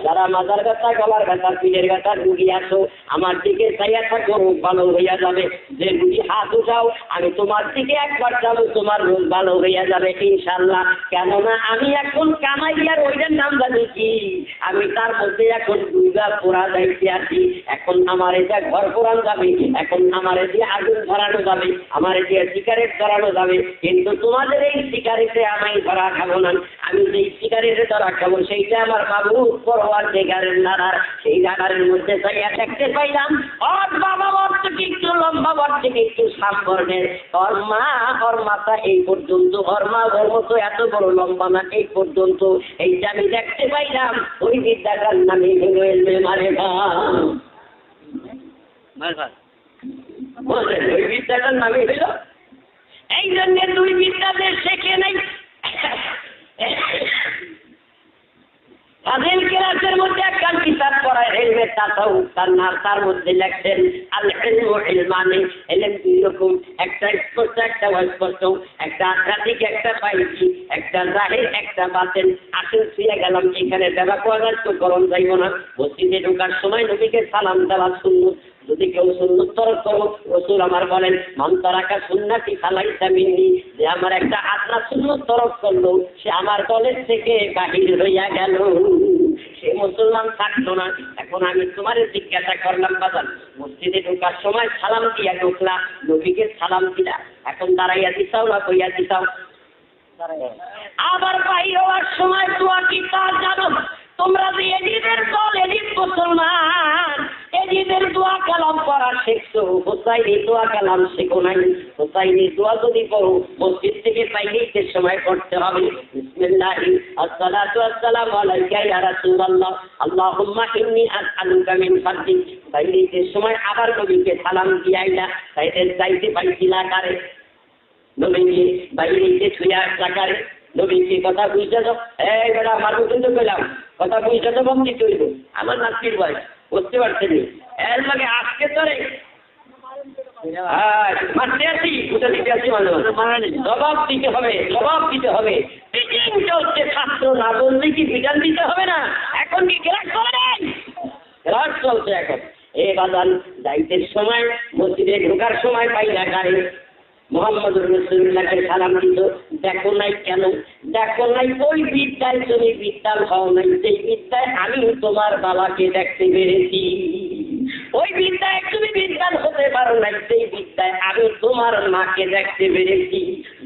যারা মাথার ব্যথা, গলার ব্যথা, পিঠের ব্যথা রুগী আছো, আমার দিকে চাইয়া থাকো, ভালো হইয়া যাবে। যে রুগী হাত উঠাও, আমি তোমার দিকে একবার যাবো, তোমার রোগ ভালো হইয়া যাবে ইনশাল্লাহ। কেননা আমি এখন কামাইয়ার ওইটার নাম জানি কি, আমি তার মধ্যে এখন দুর্গা পোড়া যাইতে আছি। এখন আমার এটা ঘর পোড়ানো যাবে, এখন আমার এটি আগুন ধরানো যাবে, আমার এটি সিগারেট ধরানো যাবে। কিন্তু তোমাদের এই সিগারেটে আমি ধরা খাবো না। আমি যেই সিগারেটে ধরা খাবো সেইটা আমার বাবু পরোয়ার দিগারের নাড়ার, সেই নাড়ারের মধ্যে চাইয়া দেখতে পাইলাম ওর বাবা ওর থেকে একটু লম্বা, ওর থেকে একটু সামবর্ণের, ওর মা ওর মাথা এই পর্যন্ত, ওর মা ওর মতো এত বড় লম্বা না এই পর্যন্ত। এইটা আমি দেখতে পাইলাম। ওই বিদ্যাটার নামে হলো এলমে মারে বললেন, ওই বিদ্যাটার নামে হইল। এই জন্য দুই বিদ্যাদের শেখে নাই। ফাজিল ক্লাসের মধ্যে একটা কিতাব পড়ায়, হেলমেট তার মধ্যে লেখছেন আল ইলমু ইলমানি, ইলম দুই রকম, একটা স্পষ্ট একটা অস্পষ্ট, একটা আধ্যাত্মিক একটা বাইজি, একটা জাহির একটা বাতেন। আসল ফিরে গেলাম এখানে দেবা কোয়ার তো গরম যাইব না। মসজিদে ঢোকার সময় নবীকে সালাম দেওয়া সুন্নাত। যদি কেউ সুন্নাত তরক করো, রাসূল আমার বলেন মান তারাকা সুন্নাতি ফালাইসা মিন্নি, যে আমার একটা আদনা সুন্নাত তরক করলো সে আমার দলের থেকে বাহির হইয়া গেল, সে মুসলমান থাকলো না। এখন আমি তোমার জিজ্ঞাসা করলাম বাজান, মসজিদে ঢোকার সময় সালাম দিয়া ঢুকলা, নবীকে সালাম দিলা, এখন দাঁড়াইয়া দিছাও না কইয়া দিছাও? আবার বাইর হওয়ার সময় দোয়া কি তা জানো? তোমরা যে এজিদের দল, এজিদ মুসলমান, এজিদের দোয়া কালাম পড়া শিখছো, হোসাইনি দোয়া কালাম শেখো নাই। হোসাইনি দোয়া যদি করো মসজিদ থেকে বাইরের সময় করতে হবে, বিসমিল্লাহি আসসালাতু ওয়াসসালামু আলাইকা ইয়া রাসূলুল্লাহ, আল্লাহুম্মা ইন্নী আসআলুকা মিন ফাদলিক। বাইরের সময় আবার নবীকে সালাম দিয়াইলা, তাইতে চাইতে পাইছিলা কারে? নবীকে বাইরেতে ছুঁয়া রাখারে, নবীকে কথা বুঝতে তো এই বেটা মারবো কিন্তু পেলাম, কথা বুঝতে তো বন্ধ করবো। আমার নাতির বয়স বুঝতে পারছেন, এর লাগে আজকে তোরে মারতে আসি, বুঝে দিতে আসি, মাঝে মাঝে জবাব দিতে হবে, জবাব দিতে হবে। পিটিং চলছে, ছাত্র না বললে কি বিধান দিতে হবে না? এখন কি ক্লাস করে ক্লাস চলছে এখন। এ বাদান দায়িত্বের সময় মসজিদে ঢোকার সময় পাইলা গাড়ি মুহাম্মদুর রাসূলুল্লাহকে সালাম দিত, দেখো নাই কেন? দেখো নাই ওই বিদ্যায় তুমি বিদ্যাল হও নাই, সেই বিদ্যায় আমি তোমার বাবাকে দেখতে পেরেছি। ওই বিদ্যায় তুমি বিদ্যাল হতে পারো নাই, সেই বিদ্যায় আমি তোমার মাকে দেখতে পেরেছি।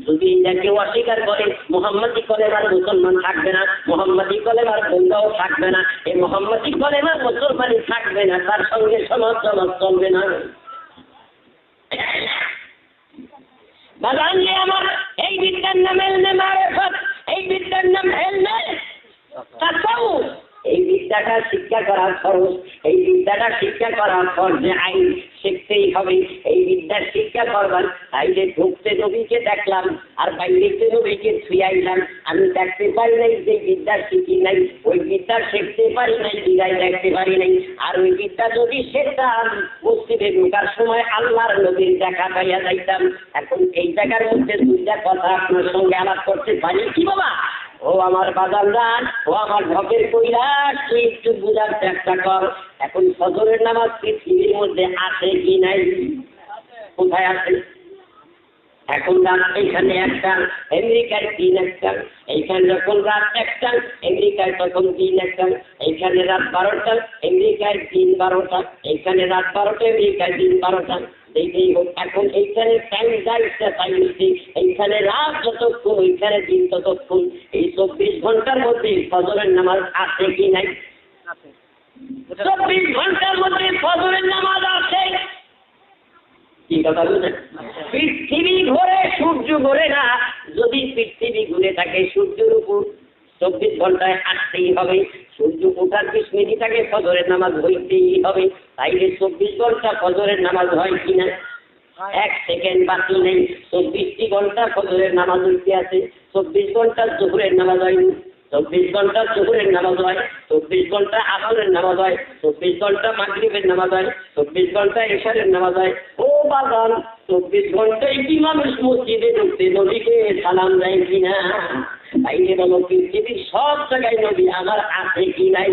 যদি এটাকে অস্বীকার করে, মুহাম্মদি কলেমার মুসলমান থাকবে না, মুহাম্মদি কলেমার বন্ধাও থাকবে না, এই মুহাম্মদি কলেমার মুসলমানই থাকবে না, তার সঙ্গে সমাজ চলবে না। বাজানলে আমার এই বিদ্যার নাম এলমে মারিফাত, এই বিদ্যার নাম এলমে তাসাউফ। এই বিদ্যাটা শিক্ষা করা ফরজ, এই বিদ্যাটা শিক্ষা করা ফরজে আইন, শিখতেই হবে। এই বিদ্যার শিক্ষা করবার তাইলে ঢুকতে নবীকে দেখলাম আর বাইরেতে নবীকে ছুঁয়াইলাম, আমি দেখতে পারি নাই যে বিদ্যা শিখি নাই, ওই বিদ্যা শিখতে পারি নাই, বিদায় দেখতে পারি নাই। আর ওই বিদ্যা যদি শেখতাম মসজিদে ঢোকার সময় আল্লাহর নবীর দেখা পাইয়া যাইতাম। এখন এই জায়গার মধ্যে দুইটা কথা আপনার সঙ্গে আলাপ করতে পারি কি বাবা? ও আমার বাজানদান, ও আমার ভকের কৈলাস, তুই একটু বুঝার চেষ্টা কর। এখন ফজরের নামাজ পৃথিবীর মধ্যে আছে কি নাই? কোথায় আছে? এখন রাত এখানে একটা, আমেরিকার দিন একটা, এইখানে যখন রাত একটা, আমেরিকায় তখন দিন একটা, এইখানে রাত 12টা, আমেরিকার দিন 12টা, এইখানে রাত 12টা, আমেরিকার দিন 12টা। দেখেই হোক এখন এইখানে টাইম যাইছে, এইখানে রাত যতক্ষণ, ওইখানে দিন ততক্ষণ। এই 24 ঘন্টার মধ্যে ফজরের নামাজ আছে কি নাই? 24 ঘন্টার মধ্যে ফজরের নামাজ আছে। কি কথা বুঝলেন? পৃথিবী ঘোরে, সূর্য ঘোরে না। যদি পৃথিবী ঘুরে থাকে সূর্যের উপর, 24 ঘন্টায় হাঁটতেই হবে। সূর্য ওঠার 20 মিনিট আগে ফজরের নামাজ হইতেই হবে। তাইলে 24 ঘন্টা ফজরের নামাজ হয় কিনা? 1 সেকেন্ড বাকি নেই। 24টি ঘন্টা ফজরের নামাজ হইতে আছে, 24 ঘন্টা জোহরের নামাজ হয়নি, 24 ঘন্টা জোহরের নামাজ হয়, 24 ঘন্টা আসরের নামাজ হয়, 24 ঘন্টা মাগরিবের নামাজ হয়, 24 ঘন্টা ইশারের নামাজ হয়। ও বাগান, 24 ঘন্টায় কি মানুষ মসজিদে ঢুকতে নবীকে সালাম দেয় কিনা? তাইলে বলো পৃথিবীর সব জায়গায় নবী আমার আছে কি নাই?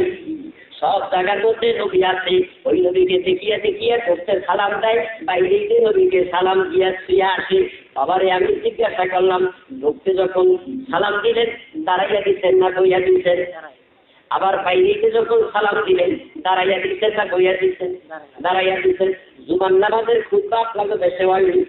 সব জায়গার মধ্যে নবী আছে। ওই নবীকে দেখিয়ে দেখিয়ে ঢুকতে সালাম দেয়, বাইরে নবীকে সালাম দিয়ে আসে। আবার আমি জিজ্ঞাসা করলাম, ঢুকতে যখন সালাম দিলেন দাঁড়াইয়া দিচ্ছেন না বইয়া দিচ্ছেন? আবার বাইরে যখন সালাম দিলেন দাঁড়াইয়া দিচ্ছেন না বইয়া দিচ্ছেন? দাঁড়াইয়া দিচ্ছেন। জুমার নামাজের খুতবা আপনাকে দেশে হয়নি।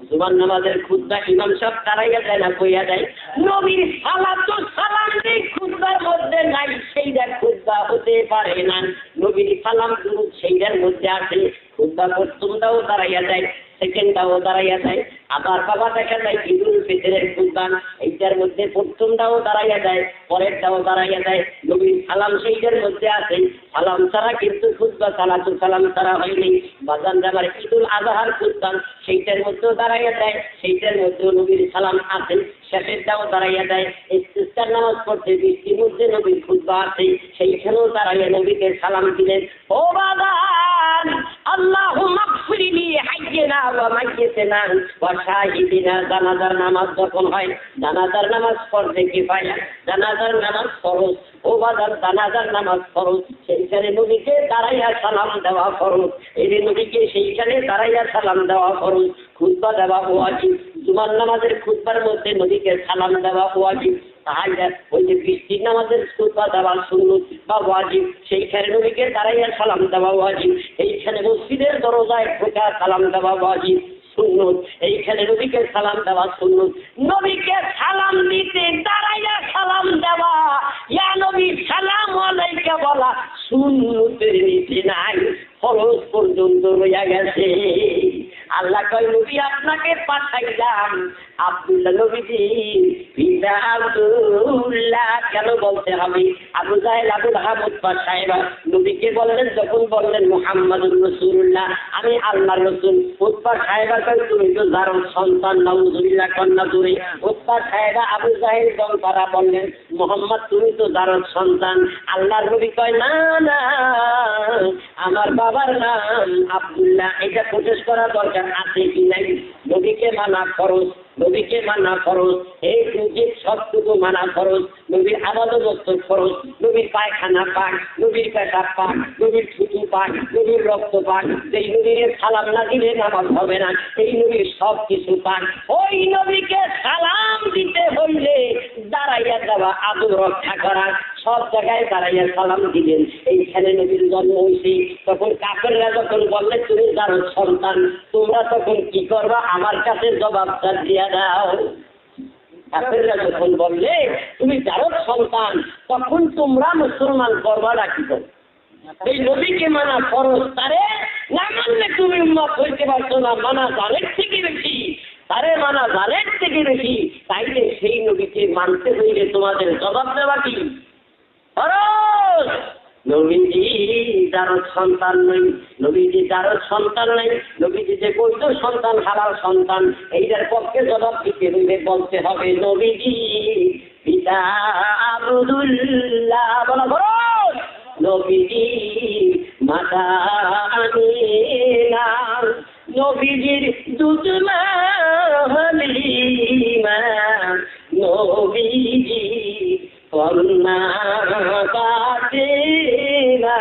জুমার নামাজের খুতবা ইমাম সাহেব দাঁড়াইয়া দেয় না বইয়া দেয়? নবীর সালাতু সালাম যেই খুতবার মধ্যে নাই সেইটা খুতবা হতে পারে না। নবীর সালাম দুরূদ সেইটার মধ্যে আছে। খুতবা প্রথমটাও দাঁড়াইয়া যায়, সেকেন্ডটাও দাঁড়াইয়া যায়। আবার বাবা দেখা যায় ঈদুল ফিতরের খুতবা, এইটার মধ্যে প্রথমটাও দাঁড়াইয়া যায়, পরেরটাও দাঁড়াইয়া যায়। নবীর সালাম সেইটার মধ্যে আছে। সালাম ছাড়া কিন্তু খুতবা সালাতু সালাম ছাড়া হয়নি। বাজান আমার ঈদুল আজহার খুতবা সেইটার মধ্যেও দাঁড়াইয়া যায়, সেইটার মধ্যেও নবীর সালাম আছে, শেষেরটাও দাঁড়াইয়া যায়। ইস্তিসকার নামাজ পড়তে বৃষ্টির মধ্যে নবীর খুতবা আছে, সেইখানেও দাঁড়াইয়া নবীকে সালাম দিলেন। ও বাবান, আল্লাহুম্মা গফিরলি হাইয়িনা ওয়া মাইয়িতিনা ওয়া শাহিদিনা। জানাজার নামাজ যখন হয়, জানাজার নামাজ পড়তে কিফায়া, জানাজার নামাজ ফরজ। ও বাজার জানাজার নামাজ ফরজ, সেইখানে নবীকে দাঁড়াইয়া সালাম দেওয়া ফরজ। এই নবীকে সেইখানে দাঁড়াইয়া সালাম দেওয়া ফরজ। খুতবা দেওয়া ওয়াজিব। জুমার নামাজের খুতবার মধ্যে নবীকে সালাম দেওয়া ওয়াজিব। তাহলে ওই যে বৃষ্টির নামাজের খুতবা দেওয়া সুন্নত বা ওয়াজিব, সেইখানে নবীকে দাঁড়াইয়া সালাম দেওয়া ওয়াজিব। এইখানে মসজিদের দরজায় ঢোকা সালাম দেওয়া ওয়াজিব সুন্নত। এইখানে নবীকে সালাম দেওয়া সুন্নত। নবীকে সালাম দিতে দাঁড়াইয়া সালাম দেওয়া, ইয়া নবী সালাম আলাইকা বলা সুন্নতের নিচে নাই, ফরজ পর্যন্ত রইয়া গেছে। আল্লাহ কয় নবী আপনাকে পাঠাইলাম। আব্দুল্লাহ নবীজি পিতা আব্দুল্লাহ কেন বলতে হবে? আবু জাহেল আবুল আহমদ সাহেবা নবীকে বললেন, যখন বললেন মুহাম্মাদুর রাসূলুল্লাহ আমি আল্লাহর রাসূল। উতবা সাহেবা কয় তুমি তো জারদ সন্তান, নাউযুবিল্লাহ কন্যা দূরে। উতবা সাহেবা আবু জাহেল দল তারা বললেন মুহাম্মদ তুমি তো জারদ সন্তান। আল্লাহর নবী কয় না না, আমার বাবার নাম আব্দুল্লাহ। এটা প্রকাশ করা দরকার আছে কি নাই? নবীকে মানা ফরজ, নবীকে মানা ফরজ। এই দুজির সবটুকু মানা ফরজ। নবীর আবাদত ফরজ, নবীর পায়খানা পাক, নবীর পেশাব পাক, নবীর থুতু পাক, নবীর রক্ত পাক। যেই নবীর সালাম না দিলে নামাজ হবে না, এই নবীর সব কিছু পাক। ওই নবীকে সালাম দিতে হইলে দাঁড়াইয়া যাওয়া, আদব রক্ষা করা, সব জায়গায় দাঁড়াইয়া সালাম দিলেন। এইখানে নবীর জন্ম হয়েছে। তখন কাফেররা যখন বললে তুমি জারদ সন্তান, তোমরা তখন কি করবা? আমার কাছে জবাবটা দিয়া দাও। কাফেররা যখন বললে তুমি জারদ সন্তান, তখন তোমরা মুসলমান করবা রাখি। এই নবীকে মানা ফরজ, তারে না মানলে তুমি উম্মত হইতে পারছো না। মানা জালের থেকে বেশি, তারে মানা জালের থেকে বেশি। তাইলে সেই নবীকে মানতে হইলে তোমাদের জবাব দেওয়া কি ফরজ। নবীজি জারদ সন্তান নই, নবীজি জারদ সন্তান নাই, নবীজি যে বৈধ সন্তান, হালাল সন্তান, এইটার পক্ষে জবাব দিতে হইলে বলতে হবে নবীজি পিতা আব্দুল্লাহ বলা ফরজ, নবীজি মাতা আমিনা, নবীজির দুধ মা হালিমা, নবীজি কন্যা ফাতেমা।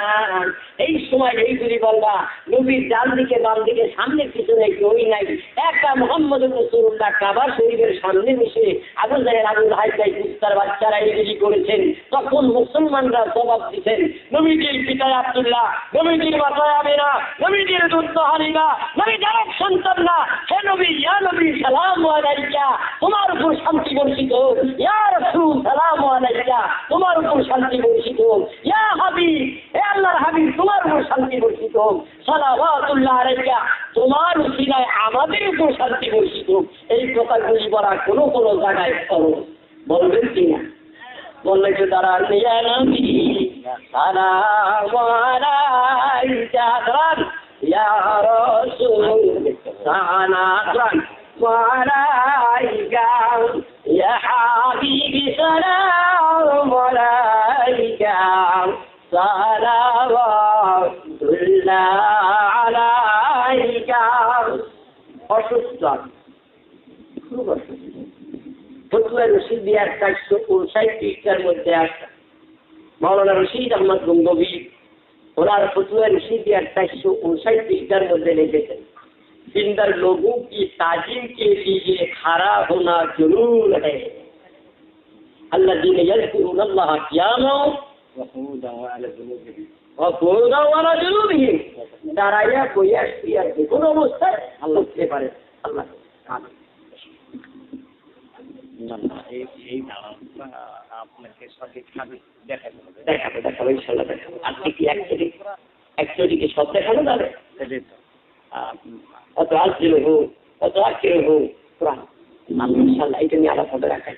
এই সময় এইগুলি বলবা। নবীর ডান দিকে বাম দিকে সামনে পিছনে কেউই নাই, একা মুহাম্মদুর রাসূলুল্লাহ কাবা শরীফের সামনে বসে আবু জাহেল আবু লাহাব কুস্তার বাচ্চারা এগুলি করেছেন। তখন মুসলমানরা জবাব দিচ্ছেন নবীজির পিতা আব্দুল্লাহ, নবীজির মাতা আমিনা, নবীজির দুধ হালিমা, নবী জারদ সন্তান না। হে নবী, ইয়া নবী সালামু আলাইকা, তোমার উপর শান্তি বর্ষিত হোক। ইয়া রাসূল সালামু আলাইকা, তোমার উপর শান্তি বর্ষিত হোক। ইয়া হাবিব, হে আল্লাহর হাবিব, তোমার উপর শান্তি বর্ষিত হোক। সালাওয়াতুল্লাহ আলাইকা, তোমার উসিলায় আমাদের উপর শান্তি বর্ষিত হোক। এই কথাগুলি বলা কোনো কোনো জায়গায় ফরজ। বলবেন কিনা? বললে যে দাঁড়ান ইয়া নবী সালাম আলাইকা দাঁড়ান ইয়া রাসূল সালাম আলাইকা ইয়া হাবিবি সালাম আলাইকা সালাওয়াতুল্লাহ আলাইকা। অসুস্থ, খুব অসুস্থ। ফতুয়া রশিদ 459 মধ্যে আসে মাওলানা রশিদ আহমদ গঙ্গোবী ওনার ফতুয়া রশিদ 459 মধ্যে লিখেছেন जिंदर लोगों की ताजीम के लिए खड़ा होना जरूर है। अल्लज़ीना यज़कुरूना अल्लाह क़ियामन व क़ुऊदान वाला जुनूबिहिम দাঁড়াইয়া বইয়া শুইয়া যে কোনো অবস্থায় আল্লাহ উঠতে পারে। আল্লাহ এই ধারণা আপনাকে সঠিকভাবে দেখাবো ইনশাআল্লাহ দেখাবো। আপনি কি একচুয়ালি সব দেখানো যাবে? অত আজকের হোক অত আজকের হোক কোরআন ইনশাআল্লাহ এটা নিয়ে আলাদা রাখেন।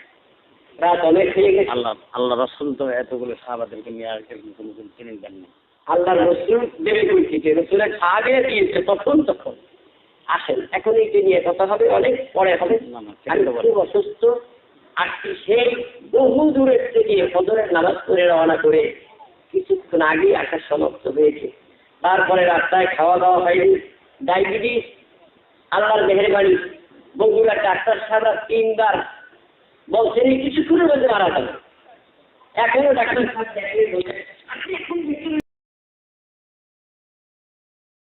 রাত অনেক হয়ে গেছে। আল্লাহ রাসূল তো এতগুলো সাহাবাদেরকে নিয়ে আর কোনো চিনেন দেন না। আল্লাহ রসুল দেবে বলছে রসুলের আগে দিয়েছে তখন আসেন। এখন এইটা নিয়ে কথা হবে, অনেক পরে হবে। আমি খুব অসুস্থ আসছি, সেই বহু দূরের থেকে ফজরের নামাজ পড়ে রওনা করে কিছুক্ষণ আগেই আসা সমাপ্ত হয়েছে। তারপরে রাস্তায় খাওয়া দাওয়া হয়নি। ডায়াবেটিস আল্লাহর মেহেরবানি, বগুড়ার ডাক্তার সাহেবরা 3 বার বলছেন কিছুক্ষণের মধ্যে মারা যাবে। এখনো ডাক্তার সাহেব